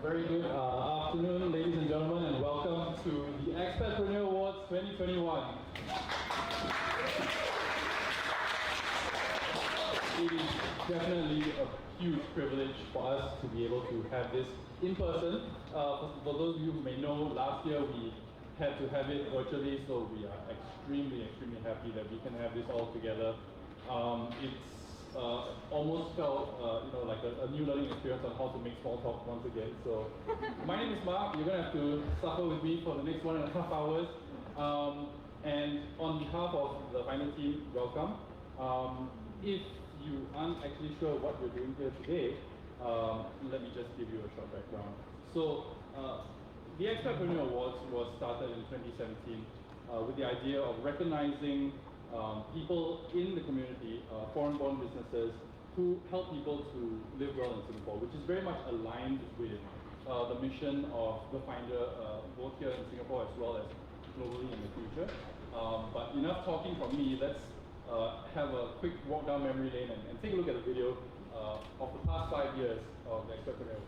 Very good afternoon, ladies and gentlemen, and welcome to the Expatpreneur Awards 2021. It is definitely a huge privilege for us to be able to have this in person. For those of you who may know, last year we had to have it virtually, so we are extremely happy that we can have this all together. It's almost felt like a new learning experience on how to make small talk once again. So my name is Mark. You're gonna have to suffer with me for the next 1.5 hours. And on behalf of the Finder team, welcome. If you aren't actually sure what we're doing here today, let me just give you a short background. So the Expatpreneur Awards was started in 2017 with the idea of recognizing people in the community, foreign-born businesses, who help people to live well in Singapore, which is very much aligned with the mission of the Finder, both here in Singapore as well as globally in the future. But enough talking from me. Let's have a quick walk down memory lane and take a look at a video of the past 5 years of the Expatpreneur Awards.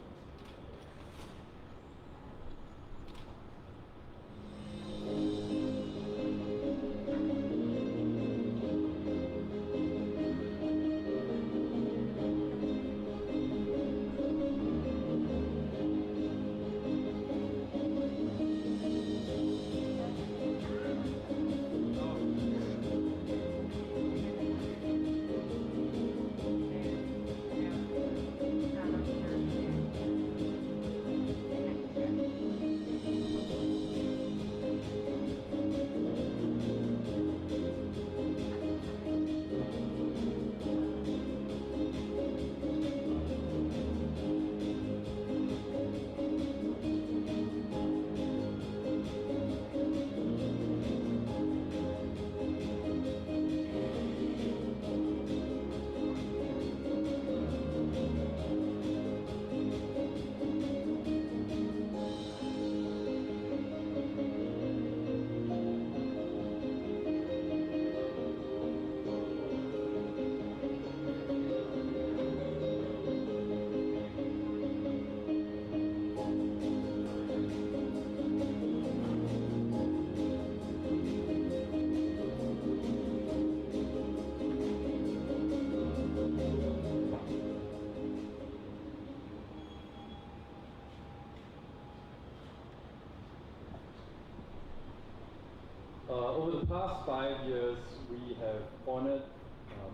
Over the past 5 years, we have honored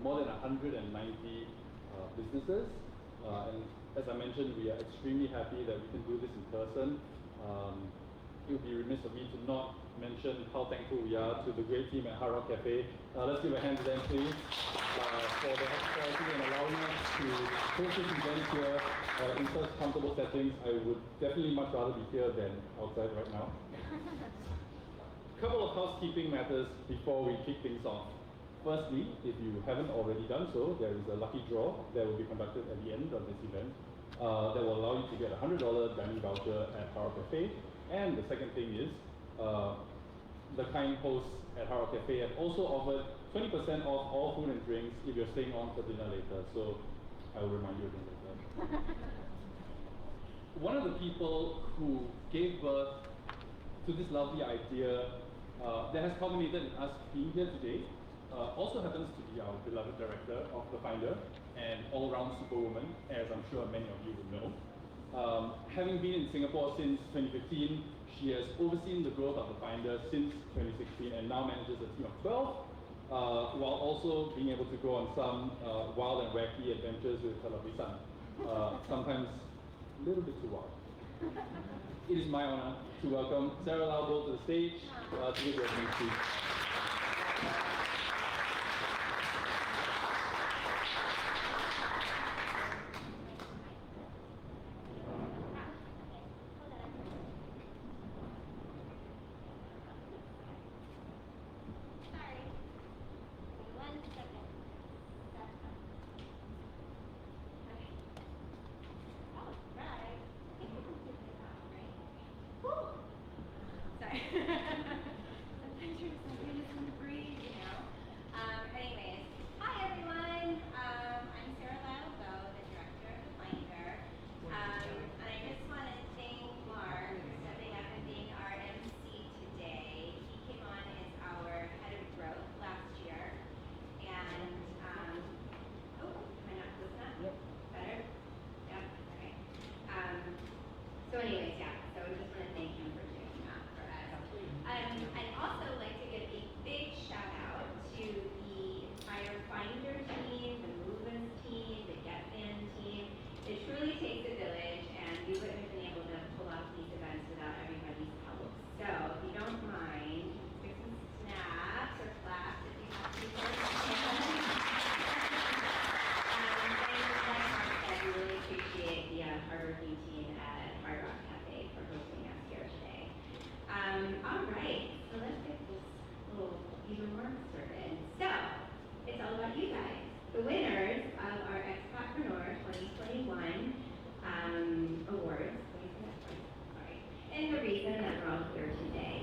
more than 190 businesses. And as I mentioned, we are extremely happy that we can do this in person. It would be remiss of me to not mention how thankful we are to the great team at Hard Rock Cafe. Let's give a hand to them, please, for the hospitality and allowing us to host this event here in such comfortable settings. I would definitely much rather be here than outside right now. Couple of housekeeping matters before we kick things off. Firstly, if you haven't already done so, there is a lucky draw that will be conducted at the end of this event that will allow you to get a $100 dining voucher at Hard Rock Cafe. And the second thing is, the kind hosts at Hard Rock Cafe have also offered 20% off all food and drinks if you're staying on for dinner later. So I will remind you again later. One of the people who gave birth to this lovely idea that has culminated in us being here today also happens to be our beloved director of the Finder and all-round superwoman, as I'm sure many of you will know. Having been in Singapore since 2015, she has overseen the growth of the Finder since 2016 and now manages a team of 12, while also being able to go on some wild and wacky adventures with her lovely son. Sometimes a little bit too wild. It is my honor to welcome Sarah Lau to the stage to give the opening speech. Sorry. Sometimes you're just going to breathe, you know. Anyways, hi everyone. I'm Sarah Lau, the director of the Finder. And I just want to say I just want to thank him for doing that for us. I'd also like to give a big shout out to the entire Finder team, the Movements team, the Get Van team. It truly takes a village, and we wouldn't have been able to pull off these events without everybody's help. So if you don't mind, take some snaps or claps if you have to. We really appreciate the hardworking team at Hard Rock Cafe for hosting us here today. All right, so let's get this little even more started. So, it's all about you guys, the winners of our Expatpreneur 2021 awards. Sorry. And the reason that we're all here today.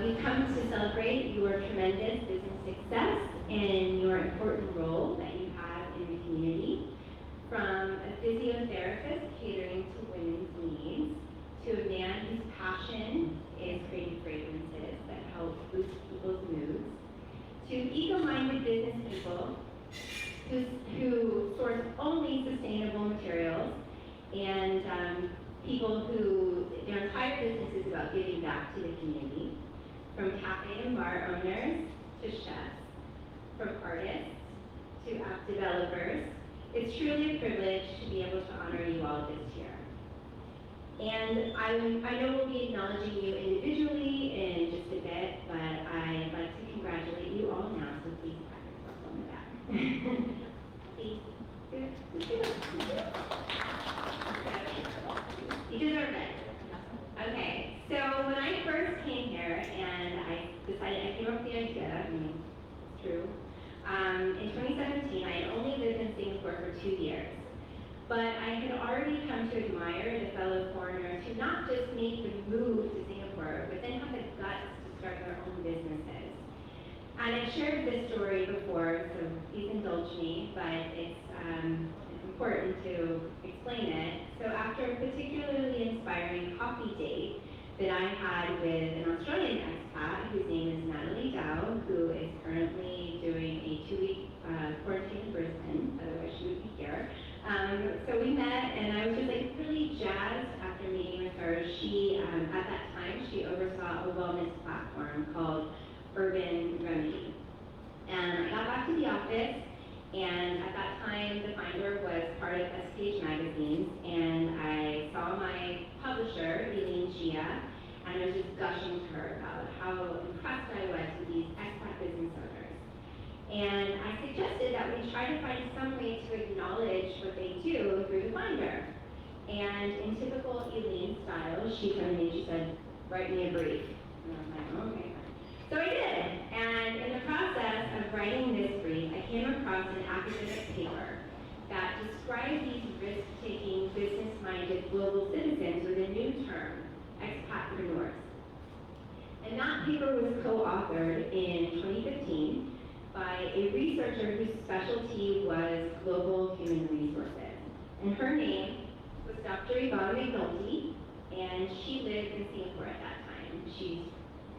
We've come to celebrate your tremendous business success and your important role that you have in the community. From a physiotherapist catering to women's needs, to a man whose passion is creating fragrances that help boost people's moods, to eco-minded business people who source only sustainable materials, and people who their entire business is about giving back to the community, from cafe and bar owners to chefs, from artists to app developers. It's truly a privilege to be able to honor you all this year. And I know we'll be acknowledging you individually in just a bit, but I'd like to congratulate you all now, so please pat yourself on the back. Please. You deserve it. Okay, so when I first came here and I came up with the idea, it's true. In 2017, I had only lived in Singapore for 2 years, but I had already come to admire the fellow foreigners who not just make the move to Singapore, but then have the guts to start their own businesses. And I've shared this story before, so please indulge me, but it's important to explain it. So after a particularly inspiring coffee date that I had with an Australian expat whose name is Natalie Dow, who is currently doing a 2-week quarantine in Brisbane, otherwise she would be here. So we met, and I was just like really jazzed after meeting with her. She, at that time, she oversaw a wellness platform called Urban Remedy. And I got back to the office, and at that time, The Finder was part of SPH magazine, and I saw my publisher, Eileen Gia, and I was just gushing to her about how impressed I was with these expat business owners. And I suggested that we try to find some way to acknowledge what they do through The Finder. And in typical Eileen style, she told me, she said, write me a brief. And I was like, okay. So I did, and in the process of writing this brief, I came across an academic paper that described these risk-taking, business-minded global citizens with a new term, Expatpreneurs. And that paper was co-authored in 2015 by a researcher whose specialty was global human resources. And her name was Dr. Yvonne McNulty, and she lived in Singapore at that time.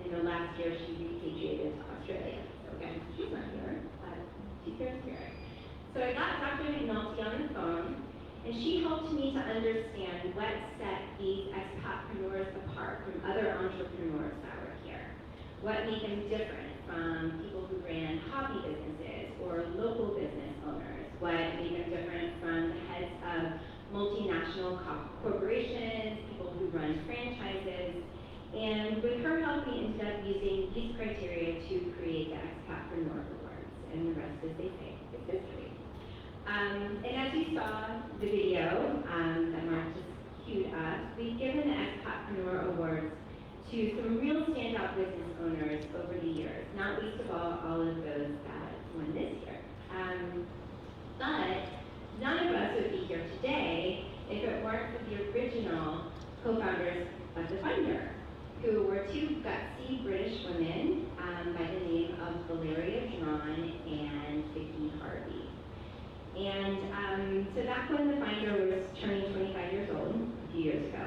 In the last year, she repatriated to Australia. So again, she's not here, but she's here in spirit. So I got Dr. McNulty on the phone, and she helped me to understand what set these expatpreneurs apart from other entrepreneurs that were here. What made them different from people who ran hobby businesses or local business owners. What made them different from the heads of multinational corporations, people who run franchises. And with her help, we ended up using these criteria to create the Expatpreneur Awards, and the rest, as they say, is history. And as you saw the video that Mark just queued up, we've given the Expatpreneur Awards to some real standout business owners over the years, not least of all of those that won this year. But none of us would be here today if it weren't for the original co-founders of The Finder, who were two gutsy British women by the name of Valeria John and Vicky Harvey. And so back when The Finder was turning 25 years old, a few years ago,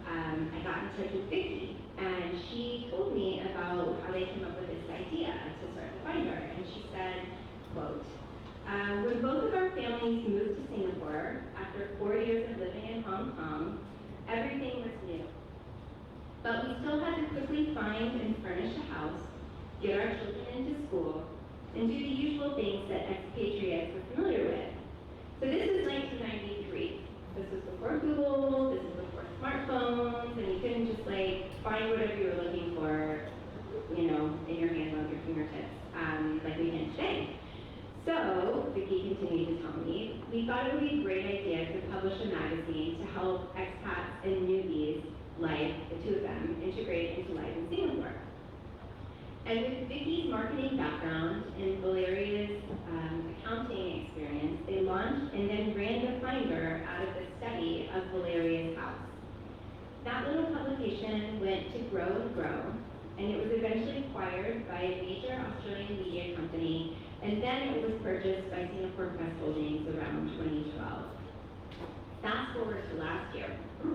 I got in touch with Vicky, and she told me about how they came up with this idea to start The Finder. And she said, quote, when both of our families moved to Singapore after 4 years of living in Hong Kong, everything was new. But we still had to quickly find and furnish a house, get our children into school, and do the usual things that expatriates were familiar with. So this is 1993. This was before Google, this is before smartphones, and you couldn't just like find whatever you were looking for, you know, in your hands on your fingertips, like we can today. So, Vicki continued to tell me, we thought it would be a great idea to publish a magazine to help expats and newbies, like the two of them, integrate into life in Singapore. And with Vicki's marketing background and Valeria's accounting experience, they launched and then ran the Finder out of the study of Valeria's house. That little publication went to grow and grow, and it was eventually acquired by a major Australian media company, and then it was purchased by Singapore Press Holdings around 2012. Fast forward to last year. That's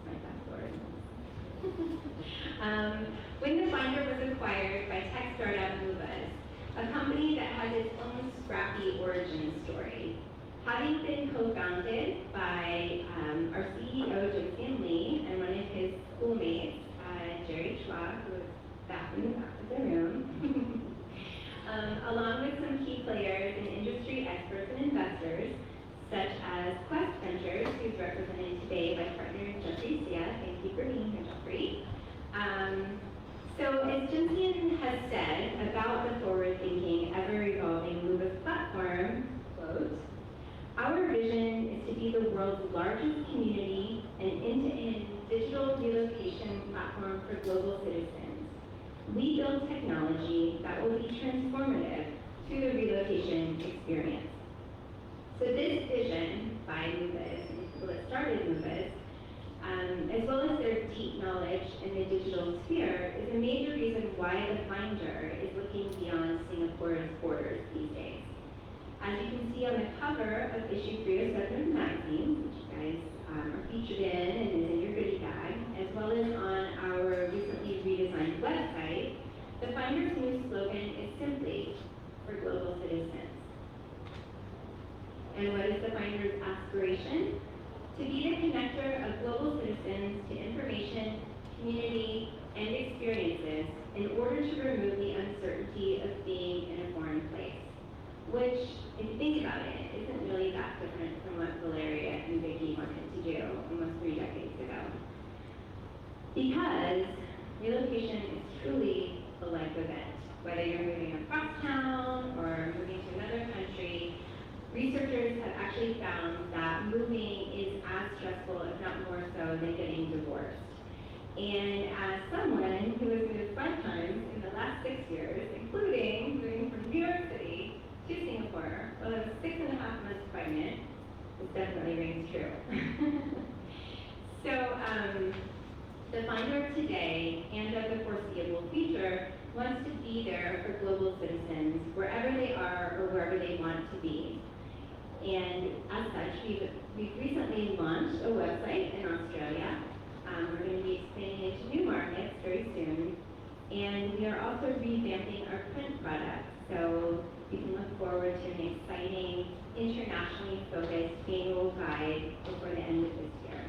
my fast forward. When the Finder was acquired by tech startup Movas, a company that has its own scrappy origin story. Having been co-founded by our CEO, Jim Lee, and one of his schoolmates, Jerry Schwab, who is back in the back of the room, along with some key players and industry experts and investors, such as Quest Ventures, who's represented today by partner Jeffrey Sia. Thank you for being here, Jeffrey. So as Jim has said about the forward-thinking, ever-evolving Movas platform, quote, our vision is to be the world's largest community and end-to-end digital relocation platform for global citizens. We build technology that will be transformative to the relocation experience. So this vision by Movas, and the people that started Movas, as well as their deep knowledge in the digital sphere, is a major reason why the Finder is looking beyond Singapore's borders these days. As you can see on the cover of issue 307 of the magazine, which you guys are featured in and is in your goodie bag, as well as on our recently redesigned website, the Finder's new slogan is simply for global citizens. And what is the Finder's aspiration? To be the connector of global citizens to information, community, and experiences in order to remove the uncertainty of being in a foreign place. Which, if you think about it, isn't really that different from what Valeria and Vicki wanted to do almost 3 decades ago. Because relocation is truly a life event. Whether you're moving across town or moving to another country, researchers have actually found that moving is as stressful, if not more so, than getting divorced. And as someone who has moved 5 times in the last 6 years, including moving from New York City to Singapore, while I was 6.5 months pregnant, this definitely rings true. So, the Finder of today and of the foreseeable future wants to be there for global citizens wherever they are or wherever they want to be. And as such, we've recently launched a website in Australia. We're going to be expanding into new markets very soon. And we are also revamping our print product. So you can look forward to an exciting, internationally focused annual guide before the end of this year.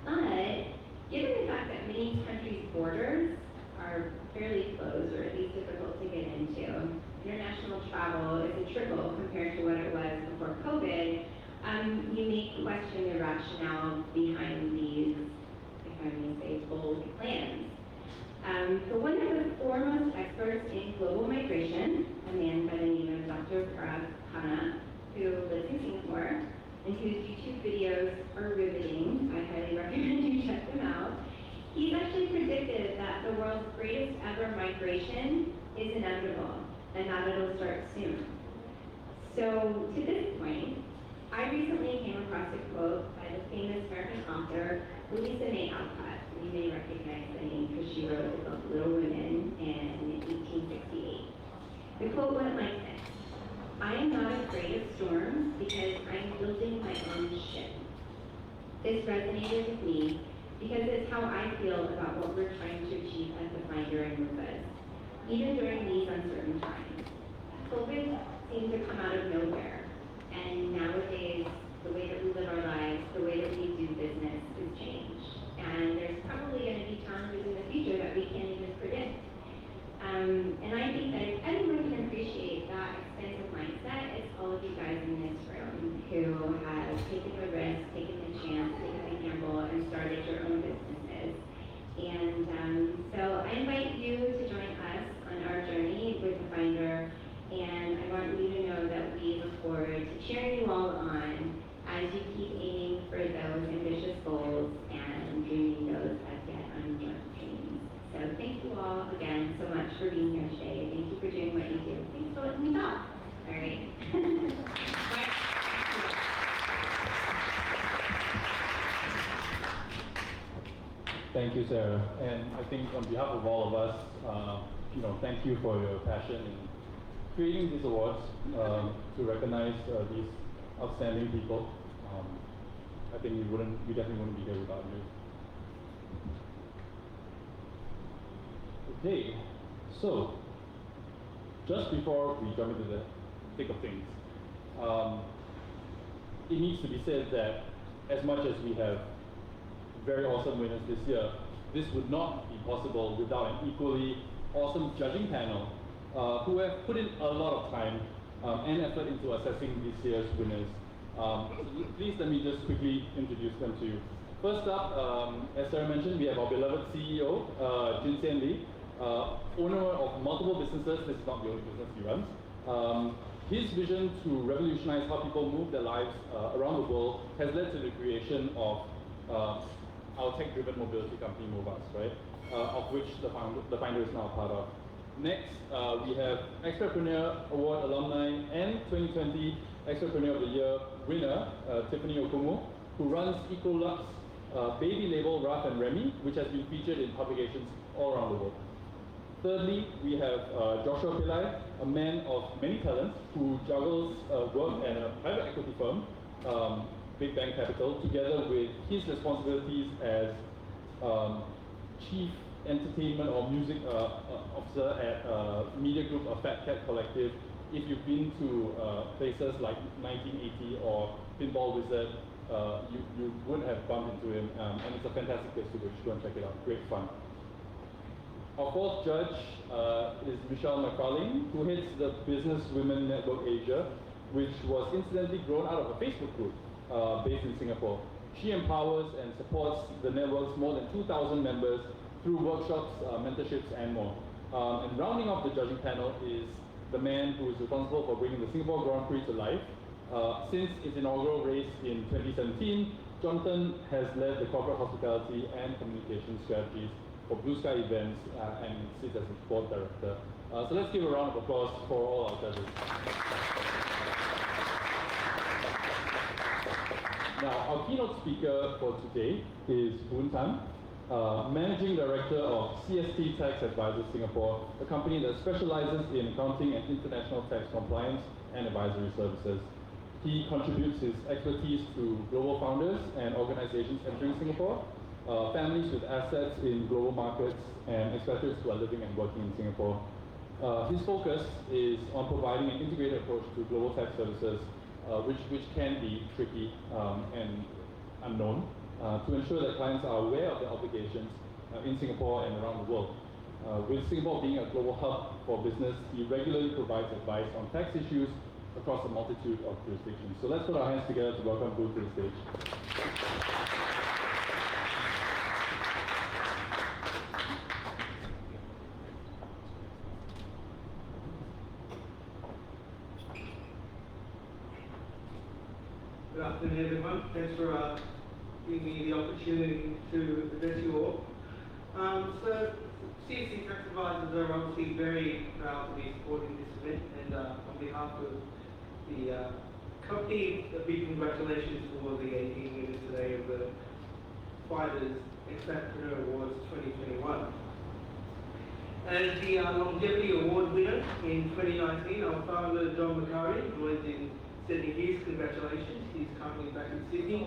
But given the fact that many countries' borders are fairly closed, or at least difficult to get into, international travel is a trickle compared to what it was before COVID, you may question the rationale behind these, if I may say, bold plans. But one of the foremost experts in global migration, a man by the name of Dr. Parag Khanna, who lives in Singapore, and whose YouTube videos are riveting, I highly recommend you check them out. He's actually predicted that the world's greatest ever migration is inevitable, and that it'll start soon. So, to this point, I recently came across a quote by the famous American author, Louisa May Alcott. You may recognize the name because she wrote the book Little Women in 1868. The quote went like this: I am not afraid of storms because I am building my own ship. This resonated with me because it's how I feel about what we're trying to achieve as the Finder and Movas, even during these uncertain times. COVID seemed to come out of nowhere, and nowadays, the way that we live our lives, the way that we do business has changed. And there's probably Thank you, Sarah. And I think on behalf of all of us, thank you for your passion in creating these awards to recognize these outstanding people. I think we definitely wouldn't be here without you. Okay, so just before we jump into the thick of things, it needs to be said that as much as we have very awesome winners this year, this would not be possible without an equally awesome judging panel who have put in a lot of time and effort into assessing this year's winners. So please let me just quickly introduce them to you. First up, as Sarah mentioned, we have our beloved CEO, Jin Xian Lee, owner of multiple businesses. This is not the only business he runs. His vision to revolutionize how people move their lives around the world has led to the creation of our tech-driven mobility company, Movas, right? Of which the Finder is now a part of. Next, we have Expatpreneur Award alumni and 2020 Expatpreneur of the Year winner, Tiffany Okumu, who runs Ecolux baby label Raf and Remy, which has been featured in publications all around the world. Thirdly, we have Joshua Pillai, a man of many talents who juggles work at a private equity firm, Big Bang Capital, together with his responsibilities as Chief Entertainment or Music Officer at media group of Fat Cat Collective. If you've been to places like 1980 or Pinball Wizard, you would have bumped into him, and it's a fantastic place to go. You should go and check it out. Great fun. Our fourth judge is Michelle McFarlane, who heads the Business Women Network Asia, which was incidentally grown out of a Facebook group based in Singapore. She empowers and supports the network's more than 2,000 members through workshops, mentorships, and more. And rounding off the judging panel is the man who is responsible for bringing the Singapore Grand Prix to life. Since its inaugural race in 2017, Jonathan has led the corporate hospitality and communication strategies for Blue Sky events and sits as its board director. So let's give a round of applause for all our judges. Now, our keynote speaker for today is Boon Tan, Managing Director of CST Tax Advisors Singapore, a company that specializes in accounting and international tax compliance and advisory services. He contributes his expertise to global founders and organizations entering Singapore, families with assets in global markets, and expatriates who are living and working in Singapore. His focus is on providing an integrated approach to global tax services, which can be tricky and unknown, to ensure that clients are aware of their obligations in Singapore and around the world. With Singapore being a global hub for business, he regularly provides advice on tax issues across a multitude of jurisdictions. So let's put our hands together to welcome Boon to the stage. Good afternoon, everyone. Thanks for giving me the opportunity to address you all. So, CSC Tax Advisors are obviously very proud to be supporting this event, and on behalf of the company, a big congratulations for the 18 winners today of the Finders Expatpreneur Awards 2021. As the Longevity Award winner in 2019, our founder John McCurry was in sending his congratulations. He's currently back in Sydney,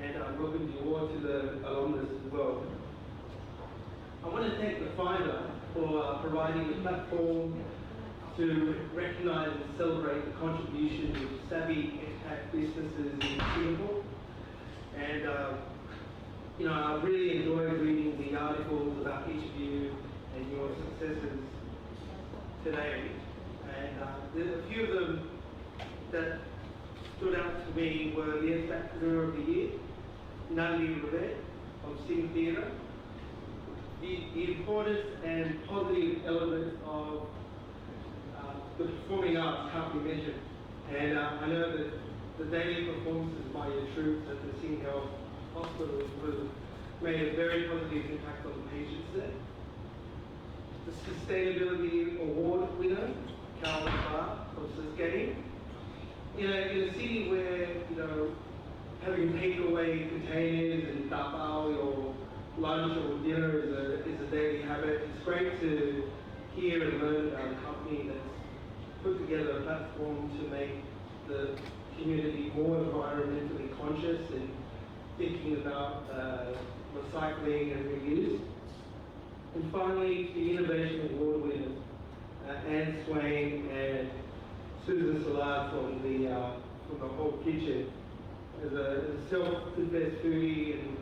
and welcome the award to the alumnus as well. I want to thank the Finder for providing a platform to recognise and celebrate the contributions of savvy expat businesses in Singapore. And I really enjoyed reading the articles about each of you and your successes today. And there are a few of them that stood out to me were the Expatpreneur of the Year, Nandi Revere of Sing Theatre. The importance and positive elements of the performing arts can't be measured. And I know that the daily performances by your troops at the Sing Health Hospital made a very positive impact on the patients there. The Sustainability Award winner, Carolyn Barr of Saskatchewan. In a city where, having takeaway containers and tapao or lunch or habit. It's great to hear and learn about a company that's put together a platform to make the community more environmentally conscious and thinking about recycling and reuse. And finally, the Innovation Award winners, Anne Swain and Susan Salad from the Whole Kitchen. As a self-confessed foodie, and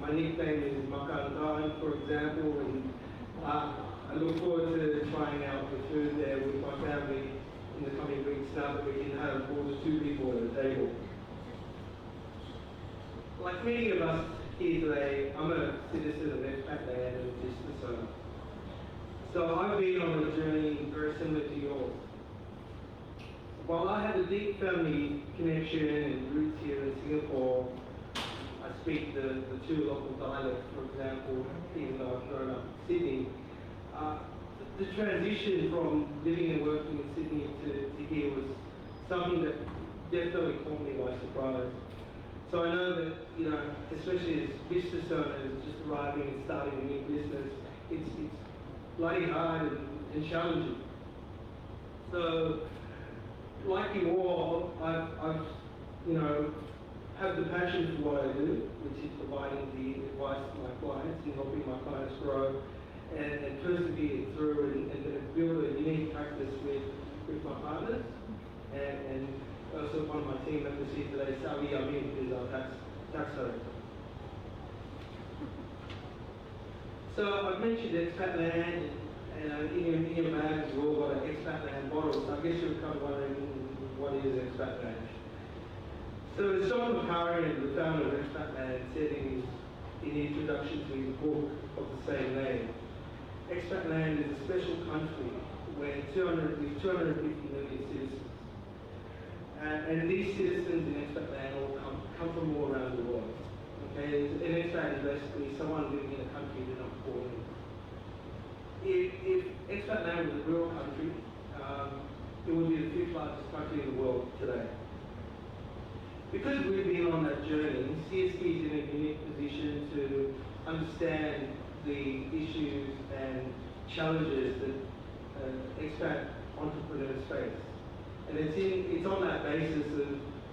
my nickname is Makan, for example, and I look forward to trying out the food there with my family in the coming weeks now that we can have more than 2 people at the table. Like many of us here today, I'm a citizen of Expatpreneur and a business owner. So I've been on a journey very similar to yours. While I have a deep family connection and roots here in Singapore, I speak the 2 local dialects, for example, even though I've grown up in Sydney. The transition from living and working in Sydney to here was something that definitely caught me by surprise. So I know that, you know, especially as business owners just arriving and starting a new business, it's bloody hard and challenging. So, like you all, I've you know, have the passion for what I do, which is providing the advice to my clients and helping my clients grow and persevere through and build a unique practice with my partners. And also one of my team members here today, Sally Amin, is our tax director. So I've mentioned Expatland, and in your bags we've all got an Expatland bottle, so I guess you're kind of wondering what is Expatland. So as John McCarran, the founder of Expatland, said in the introduction to his book of the same name, Expatland is a special country where 250 million citizens. And these citizens in Expatland all come from all around the world. Okay, an expat is basically someone living in a country they're not born in. If Expatland was a real country, it would be the 5th largest country in the world today. Because we've been on that journey, CSG is in a unique position to understand the issues and challenges that expat entrepreneurs face. And it's on that basis of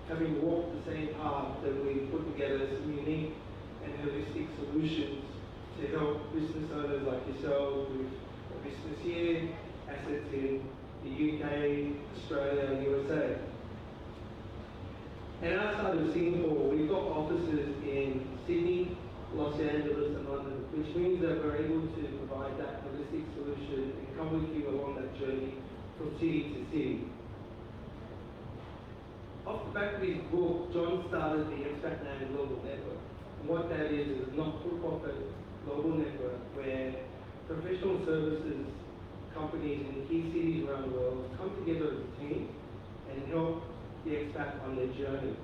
having walked the same path that we've put together some unique and holistic solutions to help business owners like yourself with a business here, assets in the UK, Australia, and USA. And outside of Singapore, we've got offices in Sydney, Los Angeles, and London, which means that we're able to provide that holistic solution and come with you along that journey from city to city. Off the back of his book, John started the Expatpreneur Global Network. And what that is a not-for-profit global network where professional services companies in key cities around the world come together as a team and help the expat on their journey.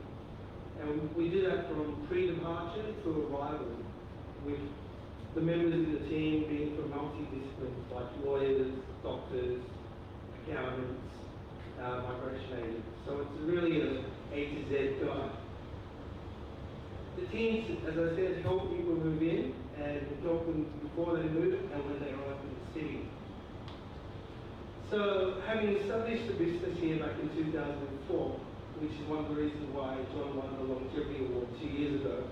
And we do that from pre-departure to arrival, with the members of the team being from multi-disciplines like lawyers, doctors, accountants, migration agents. So it's really an A to Z guide. The teams, as I said, help people move in and help them before they move and when they arrive in the city. So, having established the business here back in 2004, which is one of the reasons why John won the Longevity Award 2 years ago,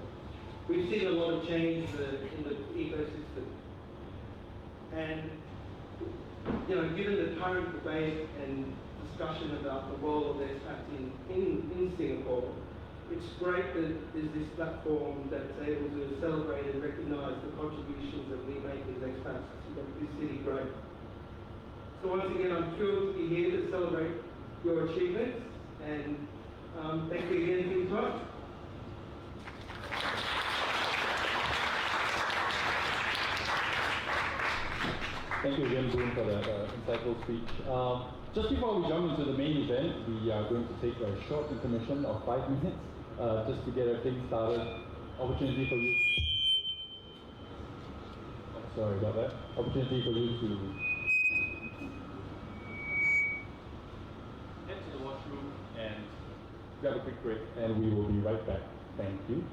we've seen a lot of change in the ecosystem. And, you know, given the current debate and discussion about the role of expats in Singapore, it's great that there's this platform that's able to celebrate and recognise the contributions that we make as expats to make this city great. So once again, I'm thrilled to be here to celebrate your achievements, and thank you again for your time. Thank you again, Boone, for that insightful speech. Just before we jump into the main event, we are going to take a short intermission of 5 minutes just to get everything started. Opportunity for you. Sorry about that. Opportunity for you to head to the washroom and grab a quick break, and we will be right back. Thank you.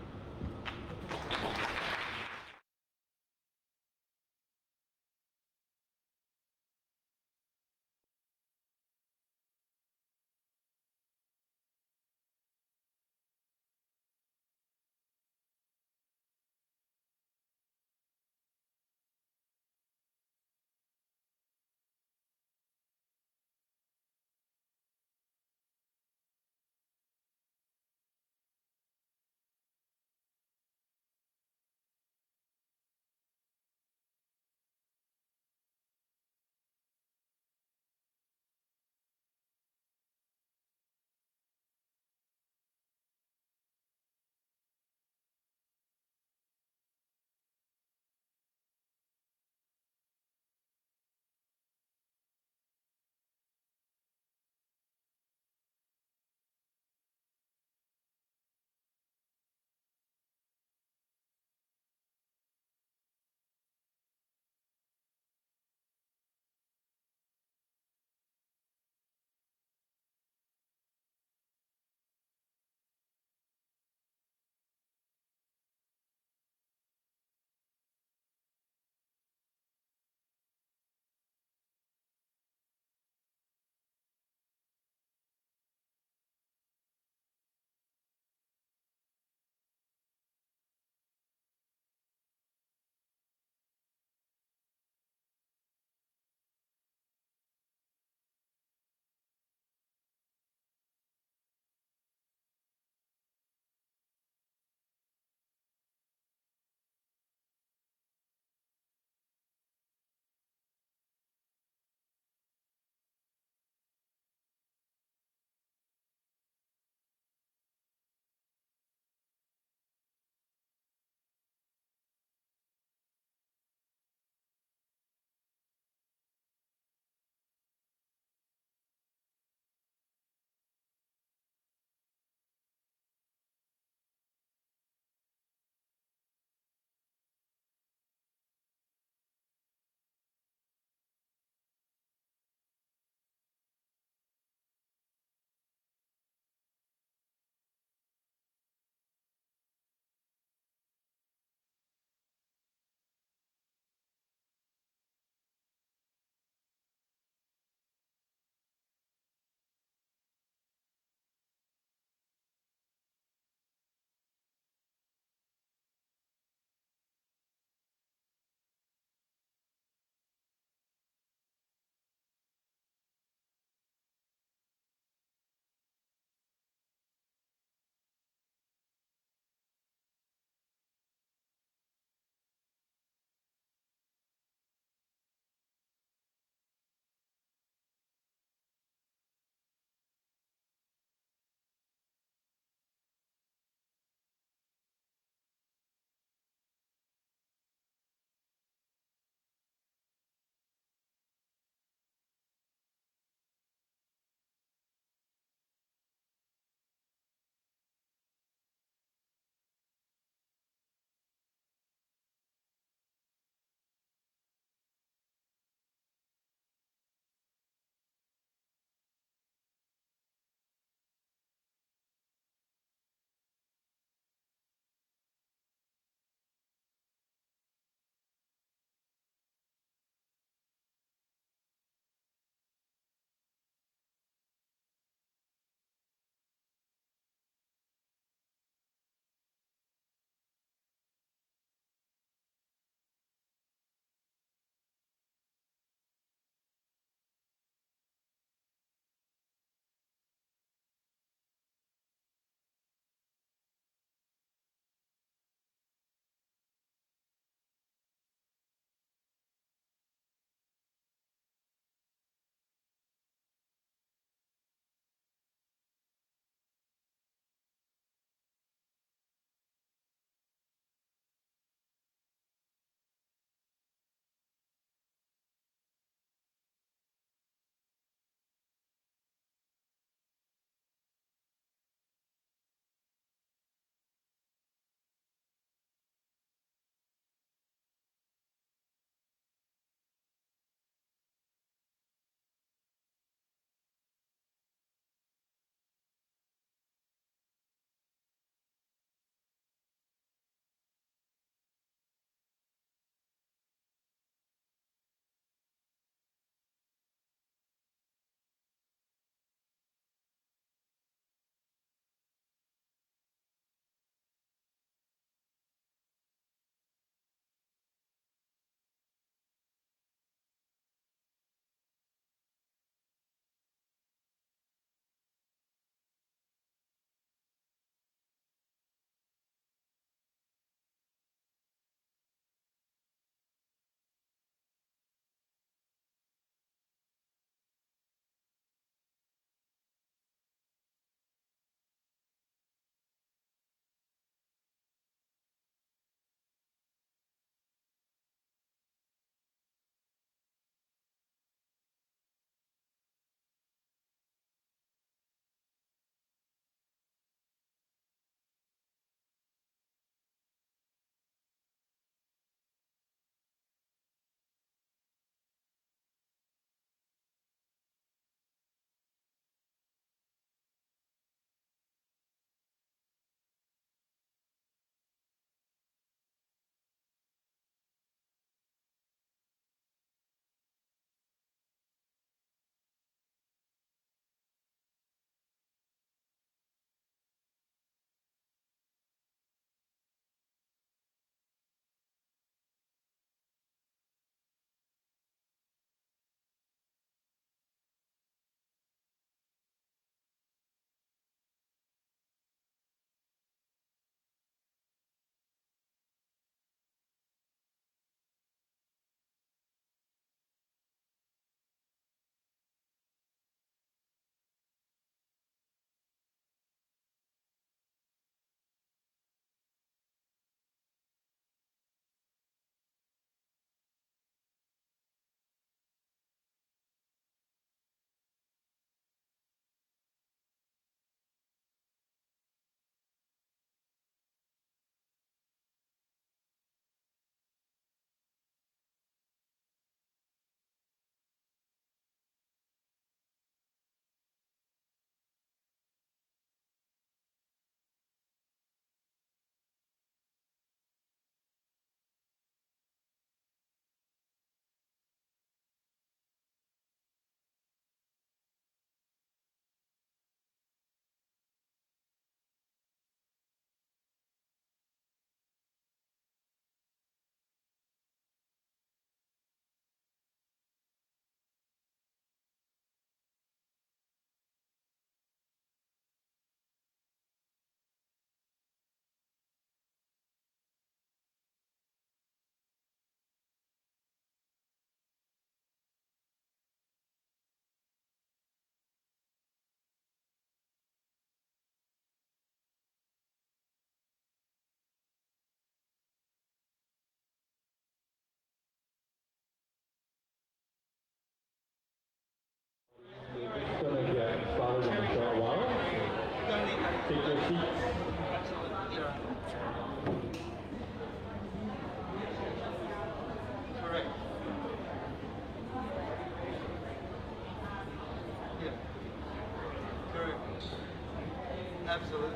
Absolutely.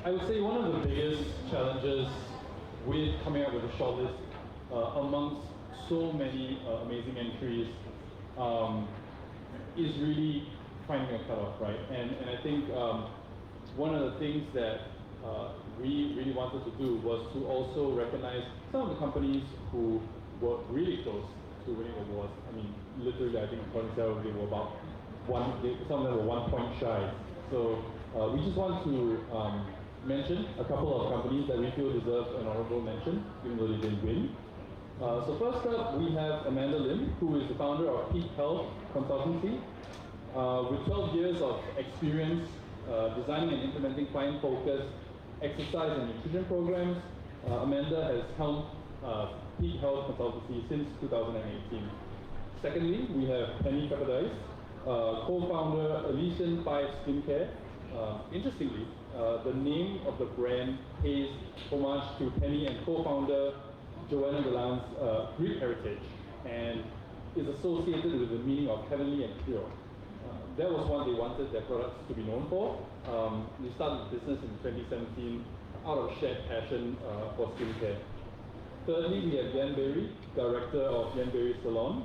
I would say one of the biggest challenges with coming up with a shortlist amongst so many amazing entries is really finding a cutoff, right? And I think one of the things that we really wanted to do was to also recognize some of the companies who were really close to winning awards. I mean, literally, I think according to Sarah, they were about some of them were 1 point shy. So we just want to mention a couple of companies that we feel deserve an honorable mention, even though they didn't win. So first up, we have Amanda Lim, who is the founder of Peak Health Consultancy. With 12 years of experience designing and implementing client-focused exercise and nutrition programs, Amanda has helmed Peak Health Consultancy since 2018. Secondly, we have Penny Papadise, co-founder Elysian 5 Skincare. Interestingly, the name of the brand pays homage to Penny and co-founder Joanna Galan's Greek heritage and is associated with the meaning of heavenly and pure. That was what they wanted their products to be known for. They started the business in 2017 out of shared passion for skincare. Thirdly, we have Yan Berry, director of Yan Berry Salon.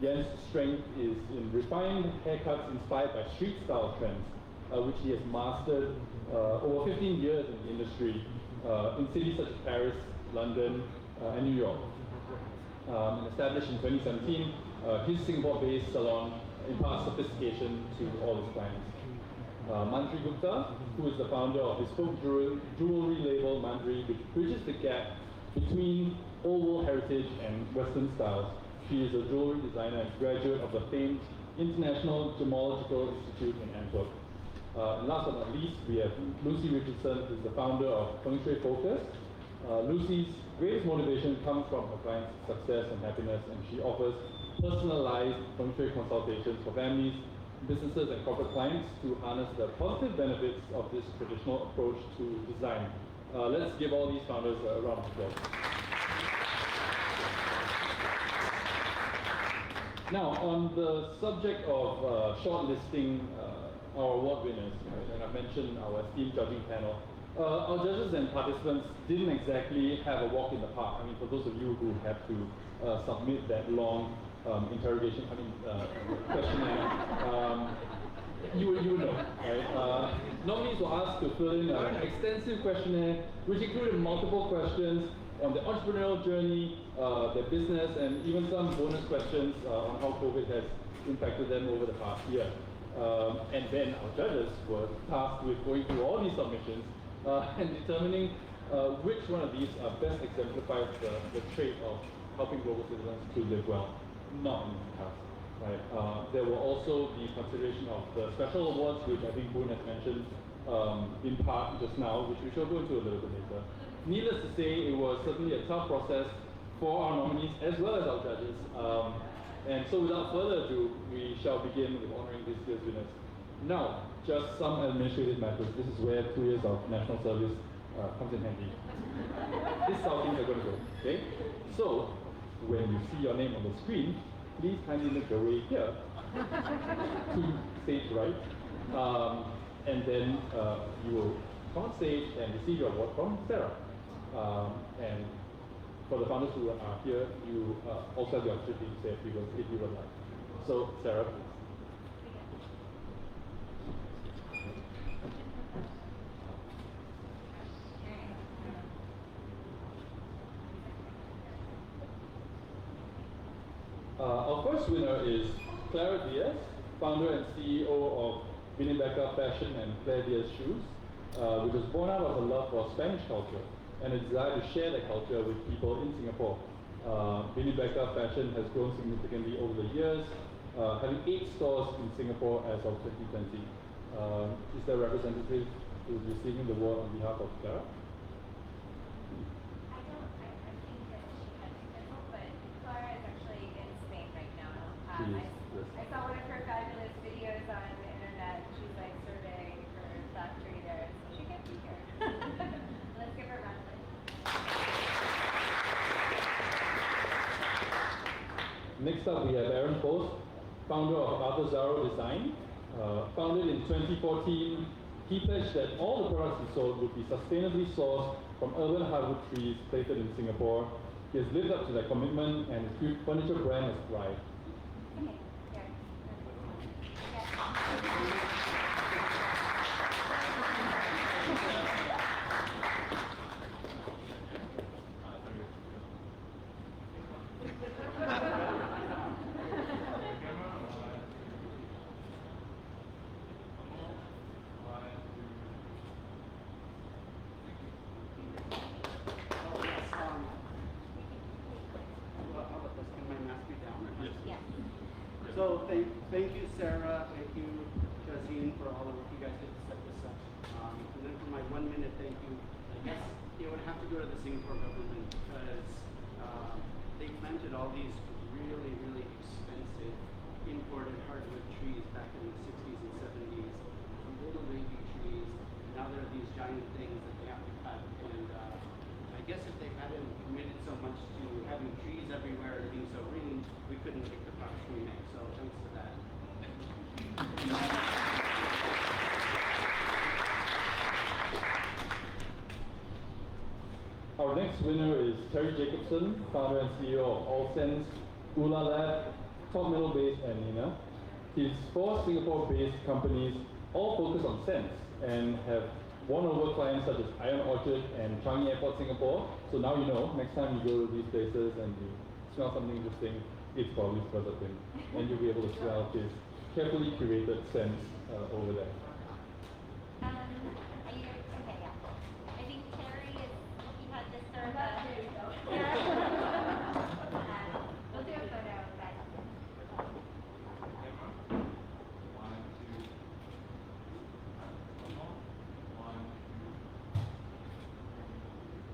Yan's strength is in refined haircuts inspired by street style trends, which he has mastered over 15 years in the industry in cities such as Paris, London, and New York. Established in 2017, his Singapore-based salon imparts sophistication to all his clients. Mantri Gupta, who is the founder of bespoke jewelry label Mantri, which bridges the gap between old world heritage and Western styles. She is a jewelry designer and graduate of the famed International Gemological Institute in Antwerp. And last but not least, we have Lucy Richardson, who is the founder of Feng Shui Focus. Lucy's greatest motivation comes from her clients' success and happiness, and she offers personalized Feng Shui consultations for families, businesses, and corporate clients to harness the positive benefits of this traditional approach to design. Let's give all these founders a round of applause. Now, on the subject of shortlisting our award winners, and I mentioned our esteemed judging panel, our judges and participants didn't exactly have a walk in the park. I mean, for those of you who have to submit that long questionnaire, you would know, right? Nominees were asked to fill in an extensive questionnaire, which included multiple questions on their entrepreneurial journey, their business, and even some bonus questions on how COVID has impacted them over the past year. And then our judges were tasked with going through all these submissions and determining which one of these best exemplifies the trait of helping global citizens to live well. Not an easy task, right? There were also the consideration of the special awards, which I think Boone has mentioned in part just now, which we shall go into a little bit later. Needless to say, it was certainly a tough process for our nominees as well as our judges. And so without further ado, we shall begin with honoring this year's winners. Now, just some administrative matters. This is where 2 years of national service comes in handy. This is how things are going to go, okay? So, when you see your name on the screen, please kindly make your way here to stage right. And then you will come on stage and receive your award from Sarah. And for the founders who are here, you also have the opportunity to say a few words if you would like. So, Sarah, please. Our first winner is Clara Diaz, founder and CEO of Vinibecca Fashion and Claire Diaz Shoes, which was born out of a love for Spanish culture and a desire to share that culture with people in Singapore. Vinibecca Fashion has grown significantly over the years, having 8 stores in Singapore as of 2020. Is there a representative who is receiving the award on behalf of Clara? I saw one of her fabulous videos on the internet. She's like surveying her factory there, so she can't be here. Let's give her a round of applause. Next up, we have Aaron Post, founder of Arthur Zaro Design. Founded in 2014, he pledged that all the products he sold would be sustainably sourced from urban hardwood trees planted in Singapore. He has lived up to that commitment, and his furniture brand has thrived. Okay, here. Yes. So thank you, Sarah. Thank you, Jazeen, for all the work you guys did to set this up. And then for my 1 minute thank you, I guess it would have to go to the Singapore government because they planted all these really, really expensive imported hardwood trees back in the 60s and 70s. Little baby trees. Now there are these giant things that they have to cut. And I guess if they hadn't committed so much to having trees everywhere and being so green, we couldn't make the products we make. So thanks for that. Our next winner is Terry Jacobson, founder and CEO of AllSense, Ula Lab, Top Middle Base, and Nina. His 4 Singapore-based companies all focus on scents and have won over clients such as Iron Orchard and Changi Airport, Singapore. So now you know, next time you go to these places and you smell something interesting, it's probably because of him. And you'll be able to smell his carefully curated scents over there. Are you okay? Yeah. I think Terry is. He had to serve us. Yeah. We'll do a photo, guys.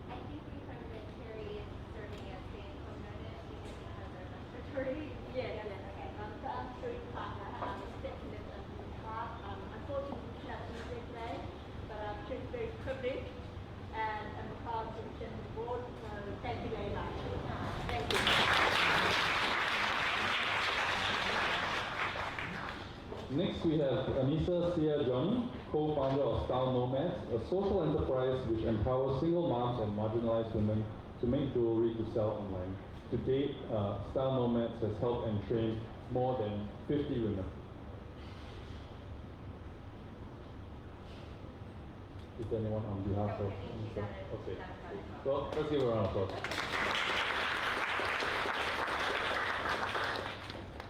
I think we heard that Terry is serving as being promoted because he has a respiratory. Yeah. Okay. So I'm Sri Partner. I'm a specialist in craft. Unfortunately, we cannot be here today, but I'm just very privileged and I'm proud to be on the board. So thank you very much. Thank you. Next, we have Anissa Sia Johnny, co-founder of Style Nomads, a social enterprise which empowers single moms and marginalized women to make jewelry to sell online. To date, Style Nomads has helped and trained more than 50 women. Is there anyone on behalf of Anissa? Okay. Well, let's give her a round of applause.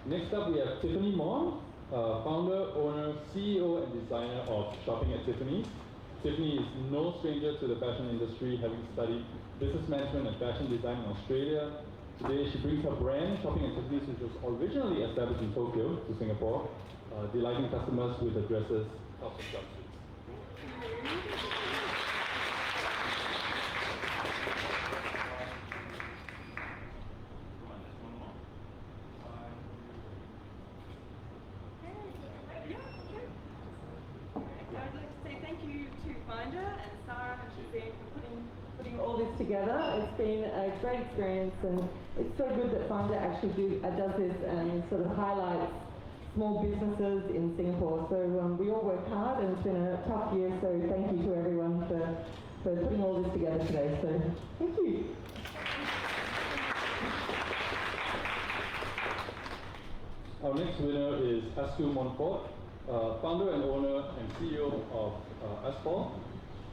Next up, we have Tiffany Mon, founder, owner, CEO, and designer of Shopping at Tiffany's. Tiffany is no stranger to the fashion industry, having studied business management and fashion design in Australia. Today, she brings her brand, Shopping at Tiffany's, which was originally established in Tokyo, to Singapore, delighting customers with the dresses, tops, and jumpsuits. I'd like to say thank you to Finder and Sarah and Shazeen for putting all this together. It's been a great experience, and it's so good that Finder actually does this and sort of highlights small businesses in Singapore. So we all work hard, and it's been a tough year, so thank you to everyone for putting all this together today. So thank you. Our next winner is Asku Monfort, founder and owner and CEO of Asphalt.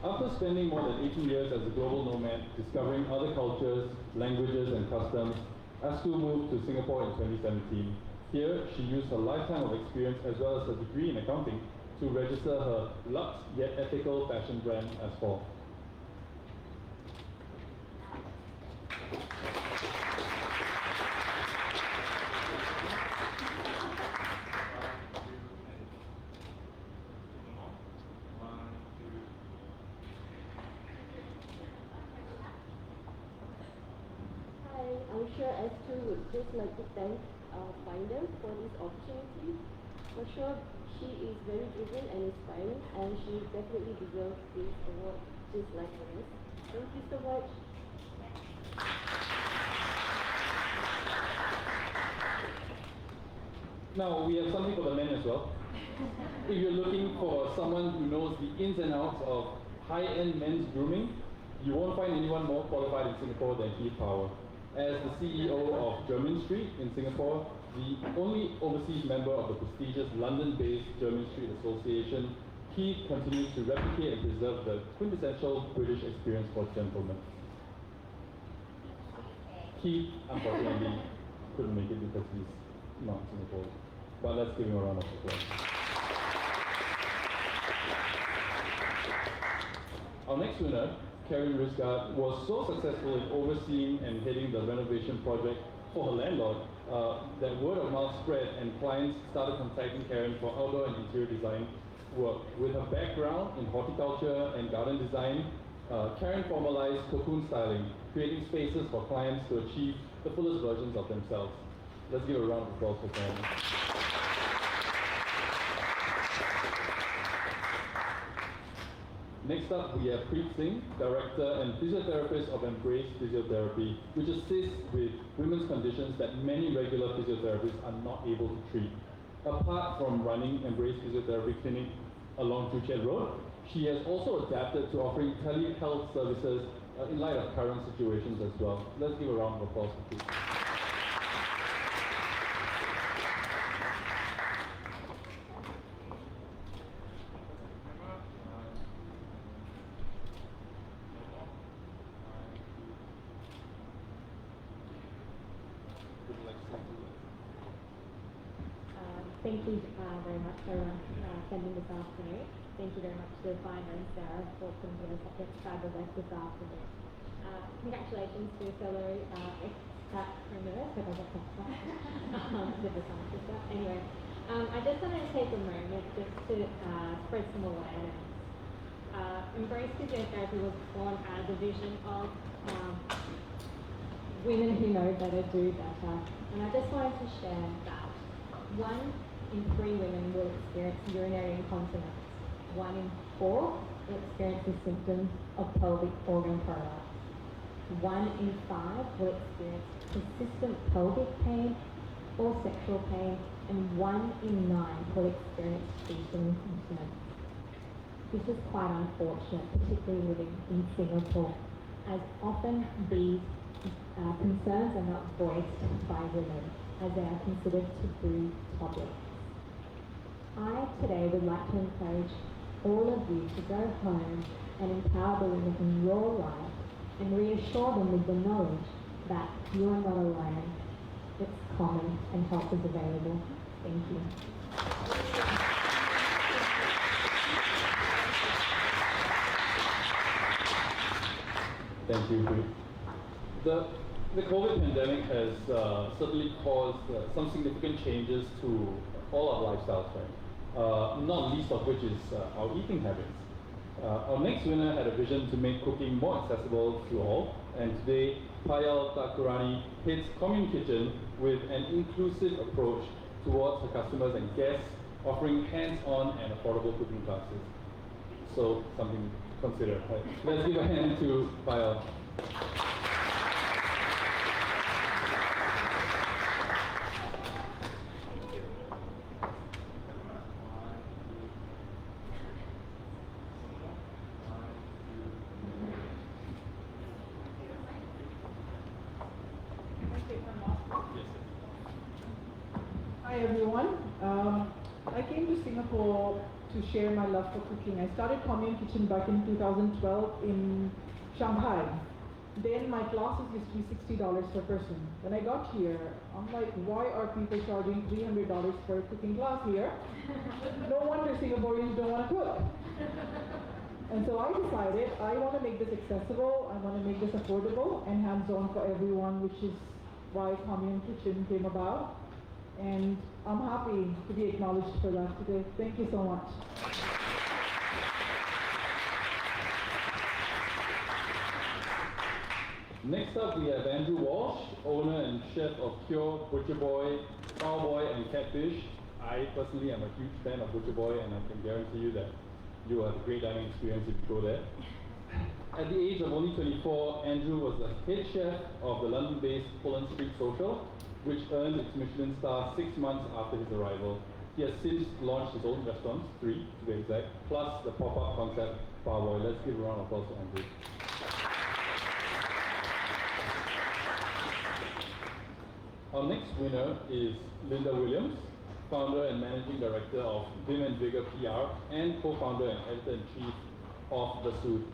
After spending more than 18 years as a global nomad, discovering other cultures, languages, and customs, Asku moved to Singapore in 2017. Here, she used her lifetime of experience as well as a degree in accounting to register her luxe yet ethical fashion brand Asphalt. I'm sure S2 would just like to thank Finder for this opportunity. For sure, she is very driven and inspiring, and she definitely deserves this award just like the rest. Thank you so much. Now, we have something for the men as well. If you're looking for someone who knows the ins and outs of high-end men's grooming, you won't find anyone more qualified in Singapore than Keith Power. As the CEO of Jermyn Street in Singapore, the only overseas member of the prestigious London-based Jermyn Street Association, Keith continues to replicate and preserve the quintessential British experience for gentlemen. Keith, unfortunately, couldn't make it because he's not Singaporean. But let's give him a round of applause. Our next winner, Karen Risgaard, was so successful in overseeing and heading the renovation project for her landlord that word of mouth spread and clients started contacting Karen for outdoor and interior design work. With her background in horticulture and garden design, Karen formalized cocoon styling, creating spaces for clients to achieve the fullest versions of themselves. Let's give a round of applause for Karen. Next up, we have Preet Singh, Director and Physiotherapist of Embrace Physiotherapy, which assists with women's conditions that many regular physiotherapists are not able to treat. Apart from running Embrace Physiotherapy Clinic along Joo Chiat Road, she has also adapted to offering telehealth services in light of current situations as well. Let's give a round of applause for Preet. Thank you very much for attending this afternoon. Thank you very much to Finder and Sarah for putting together such a fabulous this afternoon. Congratulations to fellow Expatpreneur, so I got that. Anyway, I just wanted to take a moment just to spread some awareness. Embrace Physiotherapy was born as a vision of women who know better do better. And I just wanted to share that 1 in 3 women will experience urinary incontinence. 1 in 4 will experience the symptoms of pelvic organ prolapse. 1 in 5 will experience persistent pelvic pain or sexual pain, and 1 in 9 will experience fecal incontinence. This is quite unfortunate, particularly living in Singapore, as often these concerns are not voiced by women, as they are considered taboo topics. I today would like to encourage all of you to go home and empower the women in your life and reassure them with the knowledge that you are not alone. It's common and help is available. Thank you. Thank you, Preet. The COVID pandemic has certainly caused some significant changes to all our lifestyles, right? Not least of which is our eating habits. Our next winner had a vision to make cooking more accessible to all, and today Payal Thakurani heads Commune Kitchen with an inclusive approach towards her customers and guests, offering hands-on and affordable cooking classes. So something to consider. Right? Let's give a hand to Payal. Hi everyone. I came to Singapore to share my love for cooking. I started Commune Kitchen back in 2012 in Shanghai. Then my classes used to be $60 per person. When I got here, I'm like, why are people charging $300 for a cooking class here? No wonder Singaporeans don't want to cook. And so I decided I want to make this accessible, I want to make this affordable and hands-on for everyone, which is why Commune Kitchen came about. And I'm happy to be acknowledged for that today. Thank you so much. Next up, we have Andrew Walsh, owner and chef of Cure, Butcher Boy, Cowboy, and Catfish. I personally am a huge fan of Butcher Boy, and I can guarantee you that you will have a great dining experience if you go there. At the age of only 24, Andrew was the head chef of the London-based Poland Street Social, which earned its Michelin star 6 months after his arrival. He has since launched his own restaurants, 3 to be exact, plus the pop-up concept Barboy. Let's give a round of applause to Andrew. Our next winner is Linda Williams, founder and managing director of Vim and Vigor PR and co-founder and editor-in-chief of The Suit.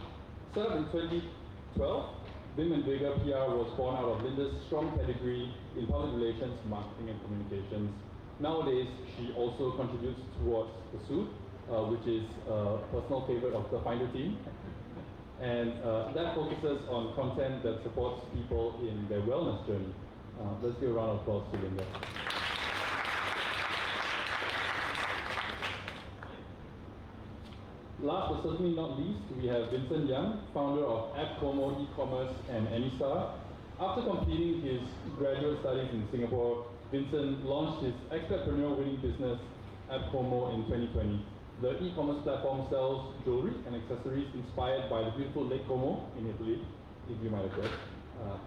Set up in 2012, Vim and Vigor PR was born out of Linda's strong pedigree in public relations, marketing, and communications. Nowadays, she also contributes towards The Suit, which is a personal favorite of the Finder team. And that focuses on content that supports people in their wellness journey. Let's give a round of applause to Linda. Last but certainly not least, we have Vincent Young, founder of Expatpreneur e-commerce and Anystar. After completing his graduate studies in Singapore, Vincent launched his Expatpreneur winning business, Expatpreneur, in 2020. The e-commerce platform sells jewelry and accessories inspired by the beautiful Lake Como in Italy, if you might have heard.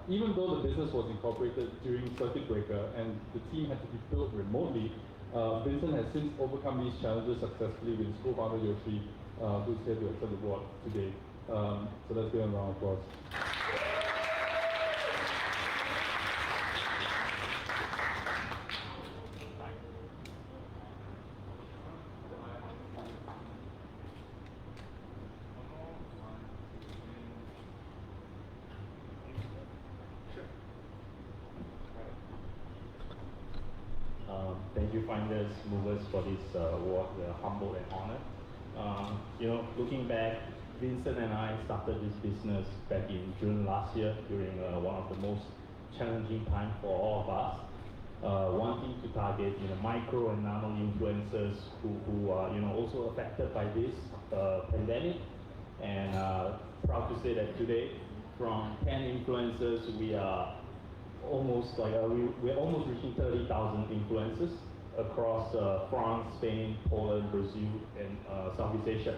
Even though the business was incorporated during circuit breaker and the team had to be built remotely, Vincent has since overcome these challenges successfully with his co-founder Yoshi, who's here to accept the award today. So let's give him a round of applause. Thank you, Finders, Movers, for this award. We're humbled and honored. Looking back, Vincent and I started this business back in June last year during one of the most challenging times for all of us, wanting to target micro and nano influencers who are also affected by this pandemic. And proud to say that today, from 10 influencers, we are almost we're almost reaching 30,000 influencers across France, Spain, Poland, Brazil, and Southeast Asia.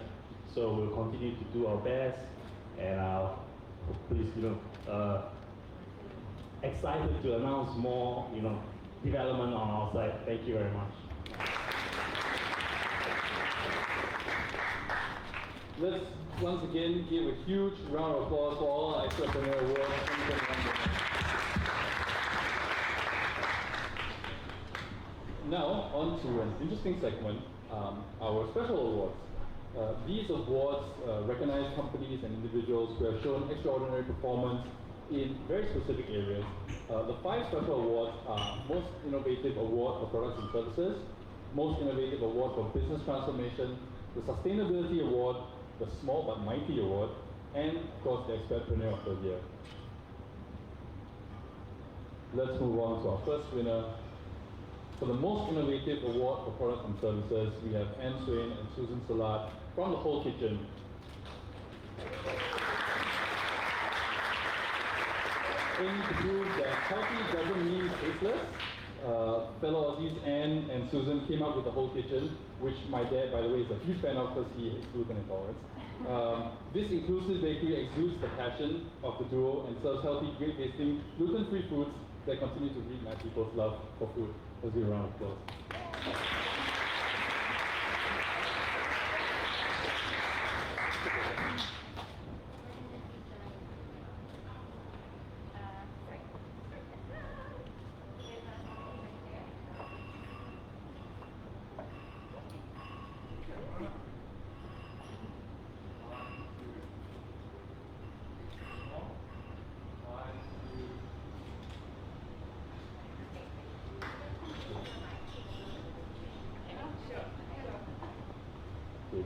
So we'll continue to do our best, and please, excited to announce more, development on our side. Thank you very much. Let's once again give a huge round of applause for all our Expatpreneur Awards 2021. Now, on to an interesting segment, our special awards. These awards recognize companies and individuals who have shown extraordinary performance in very specific areas. The 5 special awards are Most Innovative Award for Products and Services, Most Innovative Award for Business Transformation, the Sustainability Award, the Small But Mighty Award, and of course the Expatpreneur of the Year. Let's move on to our first winner. For the Most Innovative Award for Products and Services, we have Anne Swain and Susan Salat from The Whole Kitchen. Aiming to prove that healthy doesn't mean tasteless, fellow Aussies Anne and Susan came up with The Whole Kitchen, which my dad, by the way, is a huge fan of because he hates gluten intolerance. This inclusive bakery exudes the passion of the duo and serves healthy, great-tasting, gluten-free foods that continue to reignite people's love for food. Let's give a round of applause.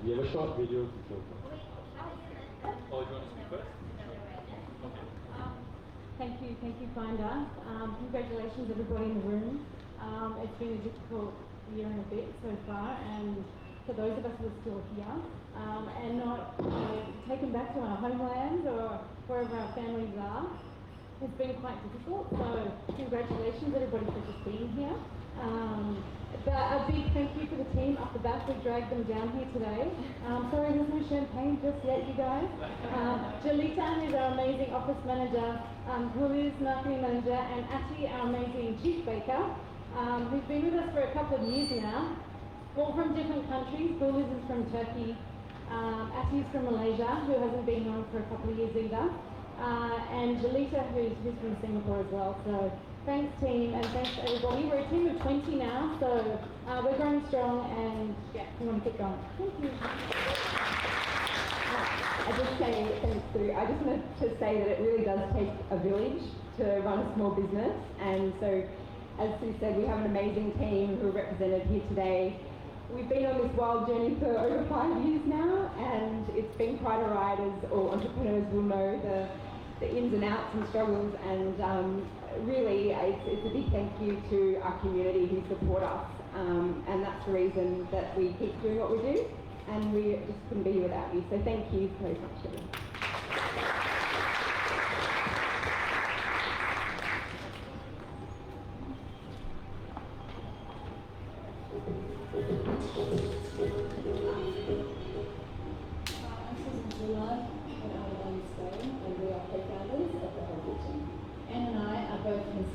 We have a short video to show. Oh, you want to speak first? Thank you, Finder. Congratulations, everybody in the room. It's been a difficult year and a bit so far, and for those of us who are still here and not taken back to our homelands or wherever our families are, it's been quite difficult. So congratulations, everybody, for just being here. But a big thank you for the team up the back. We dragged them down here today. Sorry, there's no champagne just yet, you guys. Jalita is our amazing office manager, Julia's marketing manager, and Ati, our amazing chief baker, who's been with us for a couple of years now. all from different countries. Bulis is from Turkey, Ati's from Malaysia, who hasn't been on for a couple of years either, and Jalita, who's from Singapore as well. So thanks team, and thanks everybody. We're a team of 20 now, so we're growing strong, and yeah, we want to keep going. Thank you. I just wanted to say that it really does take a village to run a small business, and so as Sue said, we have an amazing team who are represented here today. We've been on this wild journey for over 5 years now, and it's been quite a ride, as all entrepreneurs will know, the ins and outs and struggles, and really it's a big thank you to our community who support us, and that's the reason that we keep doing what we do, and we just couldn't be here without you, so thank you very much.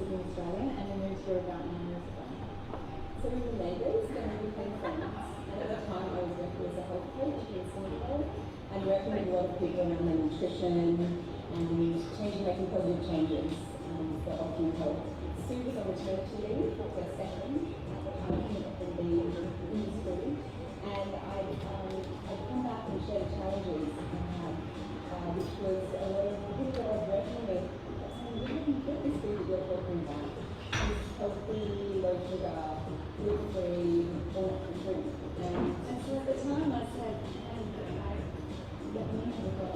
Australian, and we moved here about 9 years ago. So we were neighbours and we became friends. And at the time I was working as a health coach in Singapore and working with a lot of people around their nutrition and making positive changes for optimal health. Sue was on maternity leave for a second at the time in the industry, and I'd come back and share the challenges I had, which was a lot of people that I was working with. We didn't get this food that you're talking about. It's healthy, low sugar, gluten-free, all fruit. And so at the time I said, let me have a go.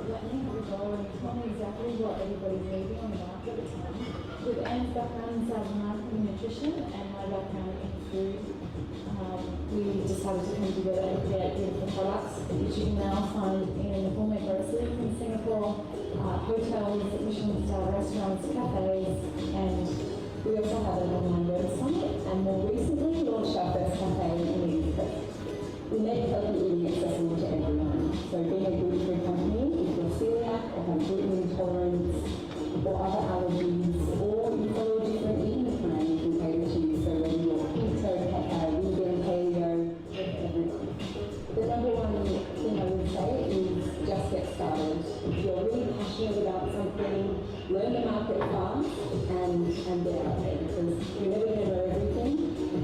Let me have a go, and he told me exactly what everybody's needing on the market at the time. With Anne's background in sales and marketing and nutrition, and my background in food, we decided to come together and create beautiful products, which you can now find in the gourmet groceries in Singapore, hotels, Michelin-star restaurants, cafes, and we also have an online website, and more recently launched our first cafe in the East Coast. We make healthy eating accessible to everyone. So being a gluten-free company, if you're celiac or have gluten intolerance or other allergies, or you follow a different eating plan, we can cater to you. So whether you're keto, vegan, paleo, everything. The number one thing I would say is just get started. If you're really passionate about something, learn the market fast and get out there, because you're never going to know everything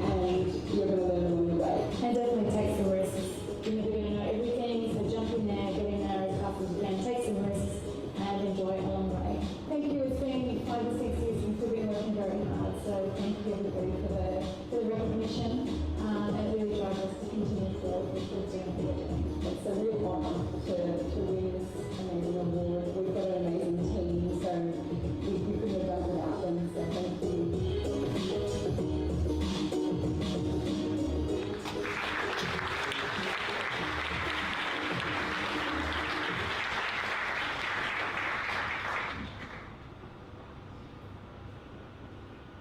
and you're going to learn along the way. And definitely take some risks. You're never going to know everything, so jump in there, get in there as fast as you can, take some risks and enjoy it along the way. Thank you. It's been 5 or 6 years since we've been working very hard, so thank you everybody for the recognition. It really drives us to continue forward with what we're doing. It's a real honour to win this amazing award. We've got an amazing team, so we couldn't have done without them, so thank you.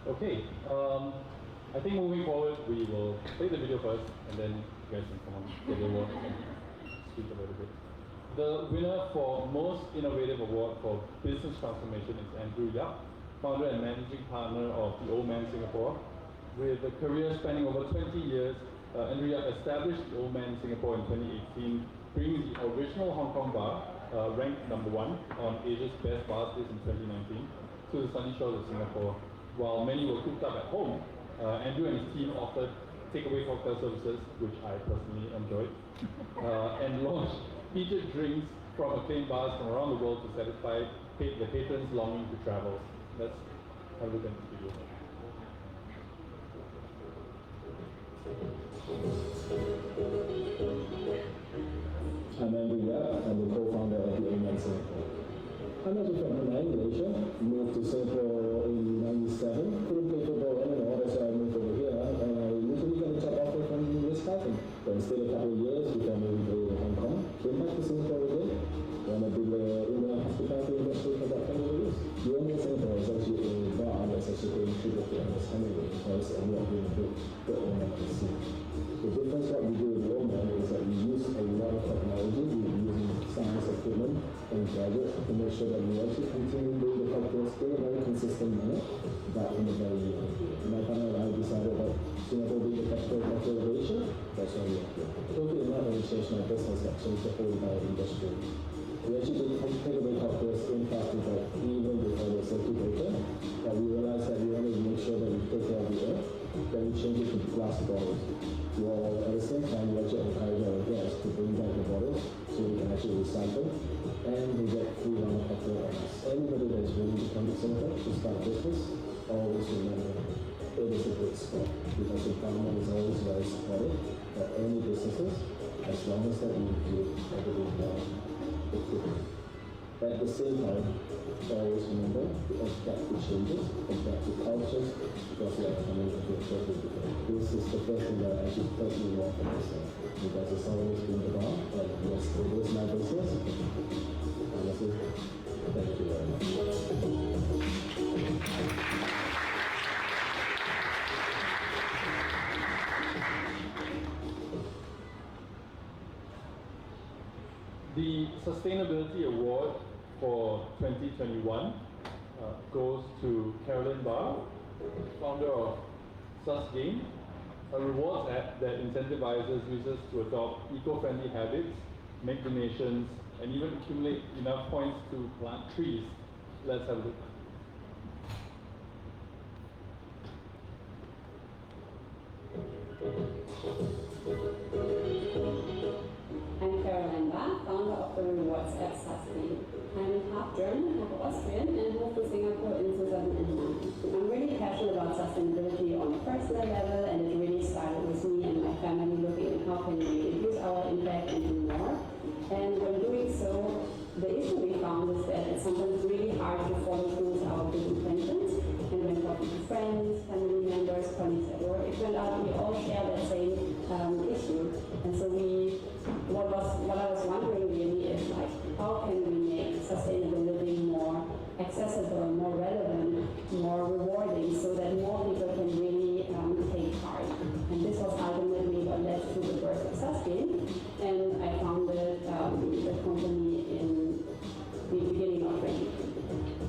Okay, I think moving forward, we will play the video first, and then you guys can come on, get the award and speak a little bit. The winner for Most Innovative Award for Business Transformation is Andrew Yap, founder and managing partner of The Old Man Singapore. With a career spanning over 20 years, Andrew Yap established The Old Man Singapore in 2018, bringing the original Hong Kong bar, ranked #1 on Asia's Best Bars list in 2019, to the sunny shores of Singapore. While many were cooped up at home, Andrew and his team offered takeaway cocktail services, which I personally enjoyed, and launched featured drinks from acclaimed bars from around the world to satisfy the patrons longing to travel. Let's have a look at this video. I'm Andrew Yap. I'm the co-founder of The Old Man Singapore. I'm actually from Penang, Malaysia. Moved to Singapore in '97. Couldn't play football anymore, that's why I moved over here. And I literally got a job offer from Ritz-Carlton. Then stayed a couple of years before moving to Hong Kong. Came back to Singapore again. And I've been in the hospitality industry for about 20 years. The Old Man Singapore is actually a bar that's actually going through the famous Hemingway. Because I'm not going to do the Old Man to see. The difference what we do with The Old Man is that we use a lot of technology. We're using science equipment and gadgets to make sure that we actually continue doing the we help us in a very consistent manner, but in a very my partner and I decided that Singapore being the capital of innovation, that's why we are here. COVID not only changed my business, but changed the whole entire industry. We actually did take a big course in plastic bag even before the circuit breaker, but we realized that we wanted to make sure that we take care of the earth, then we change it to glass bottles. While at the same time, we actually encourage our guests to bring back the bottles so we can actually recycle, and we get free round of petrol on us. Anybody that is willing to come to Singapore to start a business, always remember it is a good spot because the government is always very supportive for any businesses as long as that you do everything well. But at the same time, always remember to adapt to changes, adapt to cultures, because we are coming into a totally different. This is the first thing that I actually personally want for myself, because it's always been the bar, and yes, it is my business. Honestly, thank you very much. The Sustainability Award for 2021 goes to Carolyn Barr, founder of sg., a rewards app that incentivizes users to adopt eco-friendly habits, make donations, and even accumulate enough points to plant trees. Let's have a look. I'm Caroline Barr, founder of the rewards app sg. I'm half German, half Austrian, and moved to Singapore in 2009. I'm really passionate about sustainability on a personal level, and it really started with me and my family looking at how can we reduce our impact and do more. And when doing so, the issue we found is that it's sometimes really hard to follow through with our good intentions. And when talking to friends, family members, colleagues at work, it turned out we all share that same issue. And so what I was wondering really is like, how can we make sustainable living more accessible, more relevant, more rewarding, so that more people can really take part. And this was ultimately what led to the birth of sg. And I founded the company in the beginning of 2020.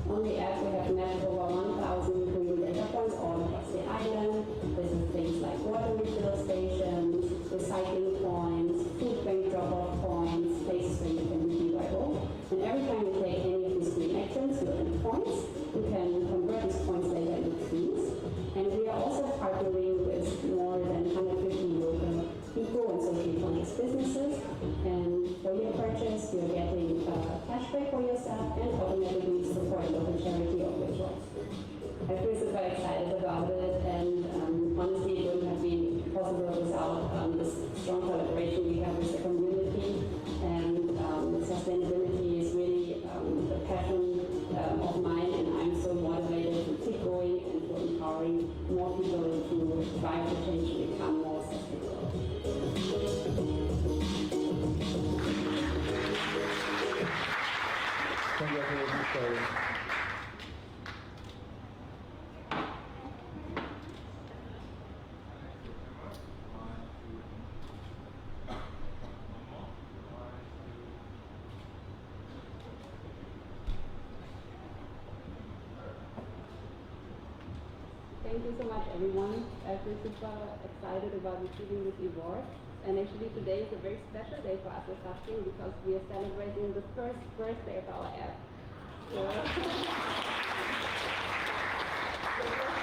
On the app, we have mapped over 1,000 green data points all across the island. This is things like water refill stations, recycling points, food bank drop-off points, places where you can revival. And every time you take any of these green actions, you earn points. You can convert these points later into trees. And we are also partnering with more than 150 local eco and socially conscious businesses. And for your purchase, you're getting cashback for yourself and automatically support a local charity of your choice. I feel super excited about it, and honestly, it wouldn't have been possible without this strong collaboration we have with the community. And sustainability is really a passion of mine, and I'm so motivated to keep going and to empowering more people to drive the change to become more sustainable. Congratulations, Carolyn. Thank you so much, everyone. I feel super excited about receiving this award. And actually, today is a very special day for us at sg because we are celebrating the first birthday of our app. So,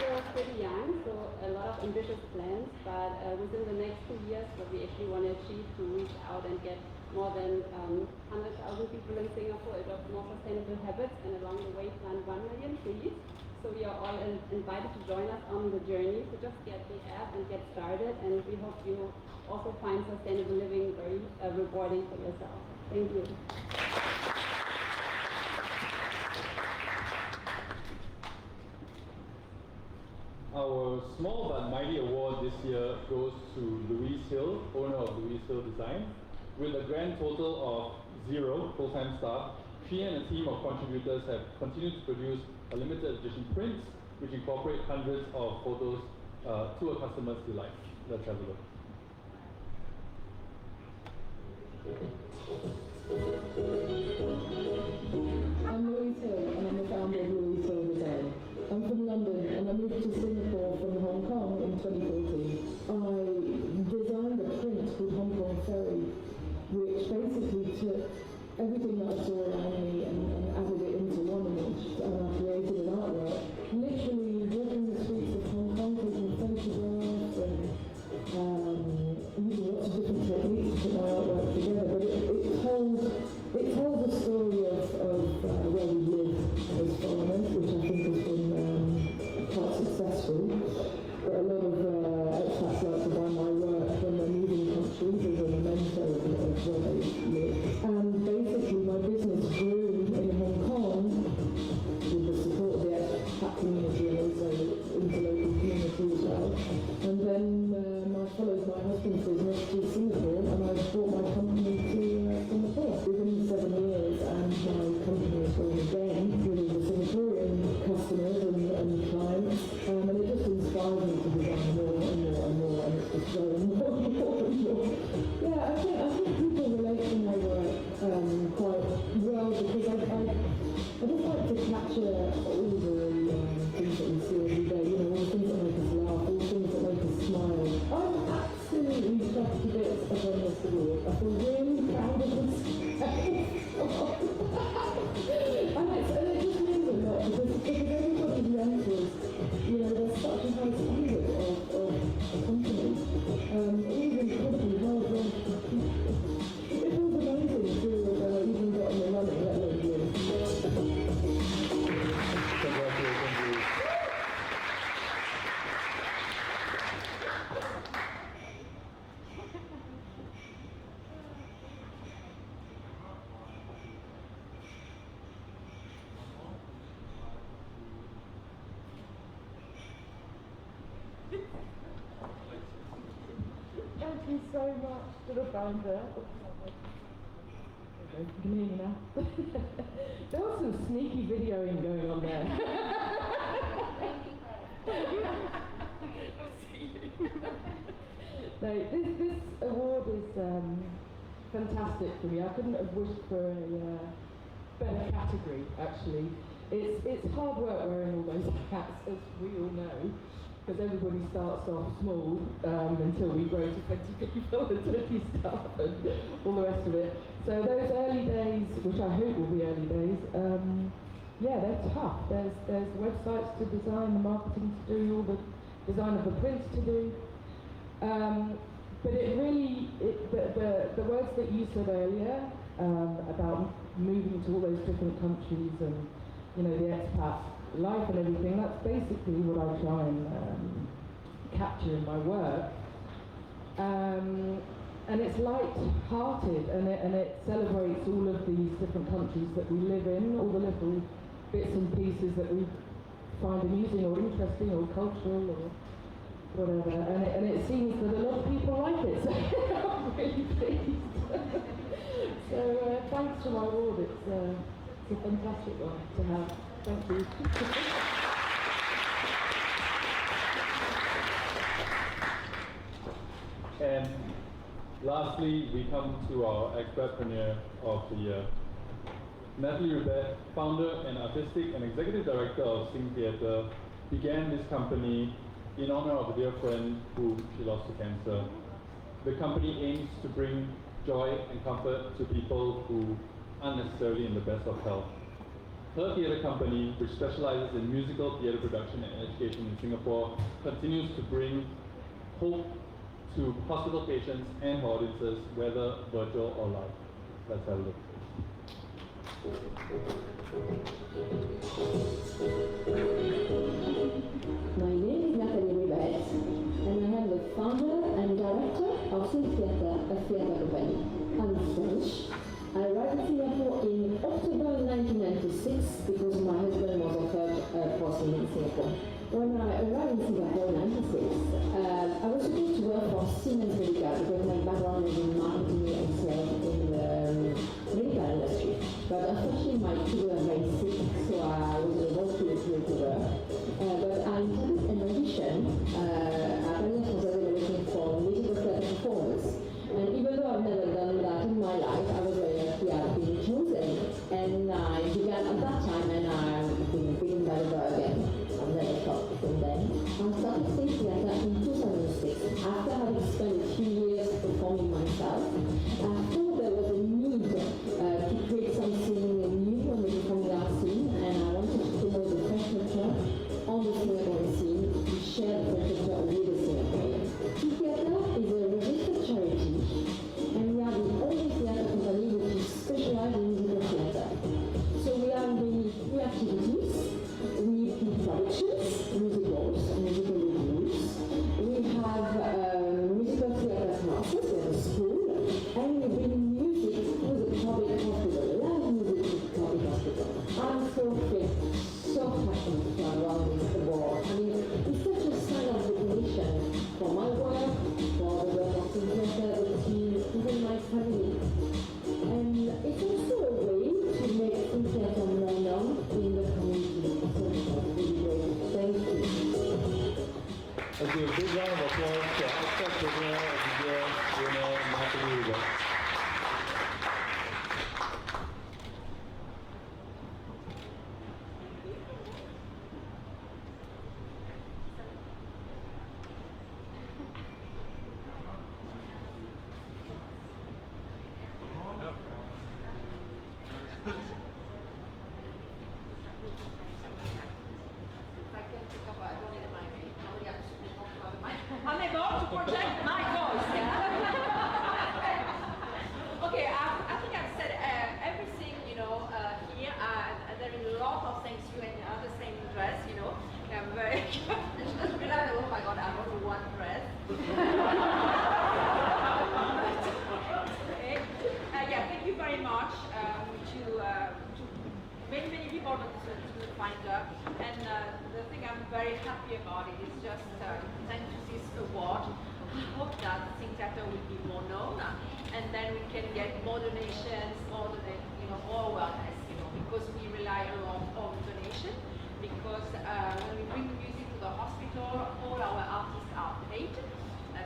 we're pretty young, so a lot of ambitious plans, but within the next 2 years, what we actually want to achieve to reach out and get more than 100,000 people in Singapore adopt more sustainable habits, and along the way plant 1 million trees. So we are all invited to join us on the journey. So just get the app and get started, and we hope you also find sustainable living very rewarding for yourself. Thank you. Our small but mighty award this year goes to Louise Hill, owner of Louise Hill Design. With a grand total of 0 full-time staff, she and a team of contributors have continued to produce a limited edition prints which incorporate hundreds of photos to a customer's delight. Let's have a look. I'm Louise Hill, and I'm the founder of Louise Thank you so much to the founder. You can hear me now. There was some sneaky videoing going on there. No, this award is fantastic for me. I couldn't have wished for a better category, actually. It's hard work wearing all those hats, as we all know, because everybody starts off small until we grow to 20 people and 20 staff and all the rest of it. So those early days, which I hope will be early days, yeah, they're tough. There's websites to design, the marketing to do, all the design of the prints to do. But it really, the words that you said earlier about moving to all those different countries and, you know, the expat life and everything, that's basically what I try and capture in my work. And it's light-hearted, and it celebrates all of these different countries that we live in, all the little bits and pieces that we find amusing or interesting or cultural or whatever. And it seems that a lot of people like it, so I'm really pleased. So thanks for my award. It's a fantastic one to have. Thank you. And lastly, we come to our Expatpreneur of the Year. Natalie Ribet, founder and artistic and executive director of Sing Theatre, began this company in honor of a dear friend who she lost to cancer. The company aims to bring joy and comfort to people who aren't necessarily in the best of health. Her theatre company, which specializes in musical theatre production and education in Singapore, continues to bring hope to hospital patients and audiences, whether virtual or live. Let's have a look. My name is Natalie Ribet, and I am the founder and director of Sing Theatre, a theatre company. I'm French. I arrived in Singapore in October 1996 because my husband was offered a post in Singapore. When I arrived in Singapore in 1996, I was supposed to work for Siemens Medical because my background is in marketing and sales in the medical industry. But unfortunately, my children were very sick, so I was able to work. But I had an audition at Alliance Française de looking for musical theatre performers. And even though I've never done that in my life, I was very lucky I've been chosen. And I began at that time, and I've been bitten by the bug again. I've never stopped from then. I started Sing Theatre in 2006. After having spent a few years performing myself, I thought there was a need to create something new on the performing arts scene, and I wanted to promote the French culture on the Singaporean scene, to share the French culture with the Singaporeans. Sing Theatre is a registered charity, and we are the only theatre company which is specialized in musical theatre. So we are doing three activities. We do productions, musicals, musical reviews. We have musical theatre classes, we have a school, and we bring music to the public hospital, live music to the public hospital. I'm so thrilled, so passionate to around this award. I mean, it's such a sign of recognition for my work, for the work of Sing Theatre, the team, even my family. And it's also a way to make Sing Theatre more known in the community. So it's really great. Thank you. Let's do a big round of applause to our Expatpreneur of the Year winner, Natalie Ribet. I'm able to project my voice. Okay, I think I've said everything, you know, here. There is a lot of thanks you and the same dress, you know. I'm very. I just realized, oh my God, I'm only one dress. Okay. Yeah, thank you very much to many people to find out. And the thing I'm very happy about it is just thank you. award. I hope that Think Theatre will be more known, and then we can get more donations, more awareness, because we rely a lot on donation. Because when we bring music to the hospital, all our artists are paid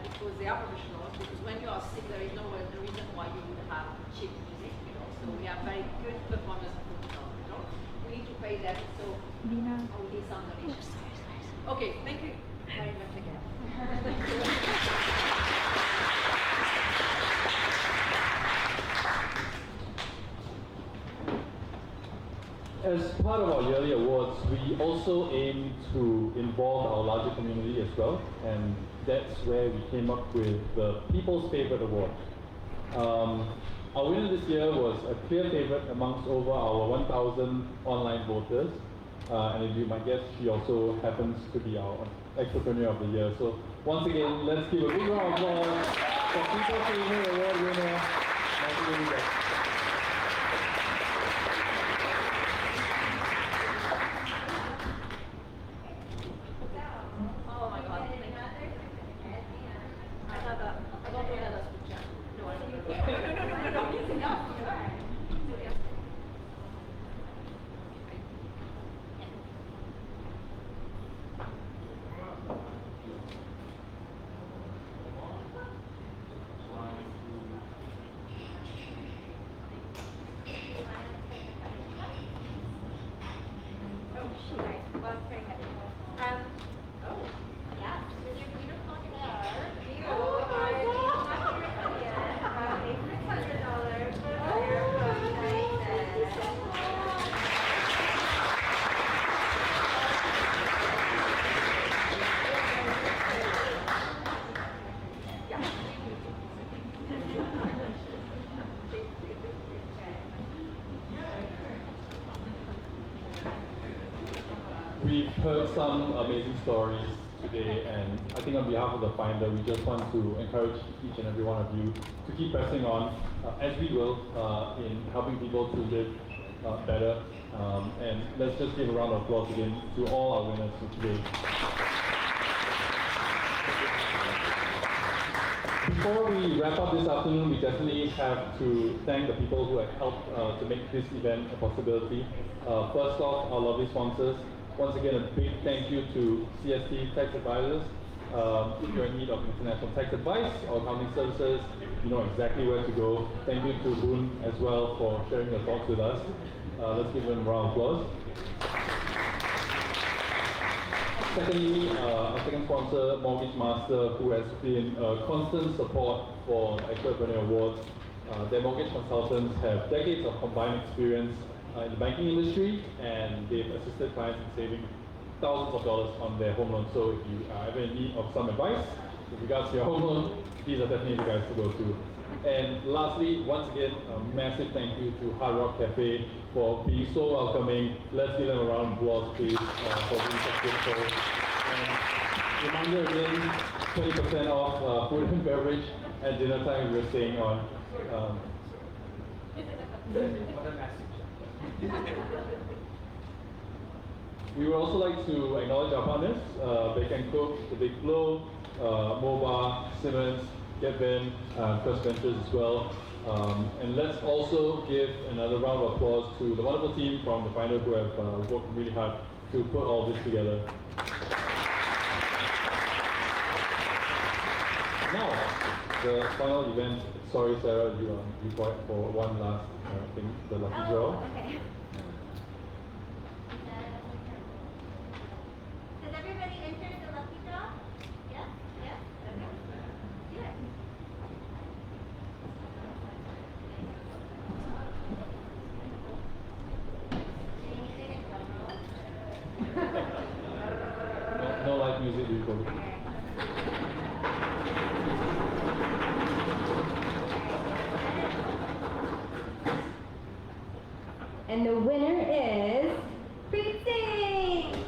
because they are professionals. Because when you are sick, there is no reason why you would have cheap music. So we have very good performers at the hospital. We need to pay them. So we need some donations. Okay, thank you very much again. As part of our yearly awards, we also aim to involve our larger community as well, and that's where we came up with the People's Favorite Award. Our winner this year was a clear favorite amongst over our 1,000 online voters, and if you might guess, she also happens to be our Expatpreneur of the Year. So once again, let's give a big round of applause for People's Favorite Award winner, Natalie. We've heard some amazing stories today, and I think on behalf of the Finder, we just want to encourage each and every one of you to keep pressing on, as we will, in helping people to live better. And let's just give a round of applause again to all our winners for today. Before we wrap up this afternoon, we definitely have to thank the people who have helped to make this event a possibility. First off, our lovely sponsors. Once again, a big thank you to CST Tax Advisors. If you're in need of international tax advice or accounting services, you know exactly where to go. Thank you to Boon as well for sharing your thoughts with us. Let's give them a round of applause. Secondly, our second sponsor, Mortgage Master, who has been a constant support for Expatpreneur Awards. Their mortgage consultants have decades of combined experience in the banking industry, and they've assisted clients in saving thousands of dollars on their home loan. So if you are ever in need of some advice with regards to your home loan, these are definitely the guys to go to. And lastly, once again, a massive thank you to Hard Rock Cafe for being so welcoming. Let's give them a round of applause, please, for being so beautiful. And reminder again, 20% off food and beverage at dinner time. We were staying on. We would also like to acknowledge our partners, Bake & Cook, The Big Flow, MOBA, Simmons, GetVin, First Ventures as well. And let's also give another round of applause to the wonderful team from The Finder who have worked really hard to put all this together. Now, the final event. Sorry, Sarah, you got for one last thing, the lucky draw. Okay. Has everybody entered the lucky draw? Yes? Yes? Okay. Good. No live music, usually. And the winner is Preet Singh!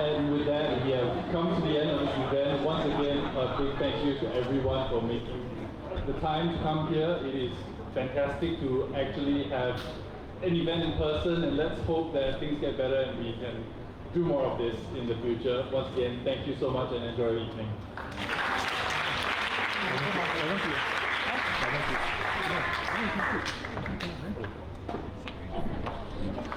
And with that, we have come to the end of this event. Once again, a big thank you to everyone for making the time to come here. It is fantastic to actually have an event in person, and let's hope that things get better and we can do more of this in the future. Once again, thank you so much and enjoy your evening. Thank you.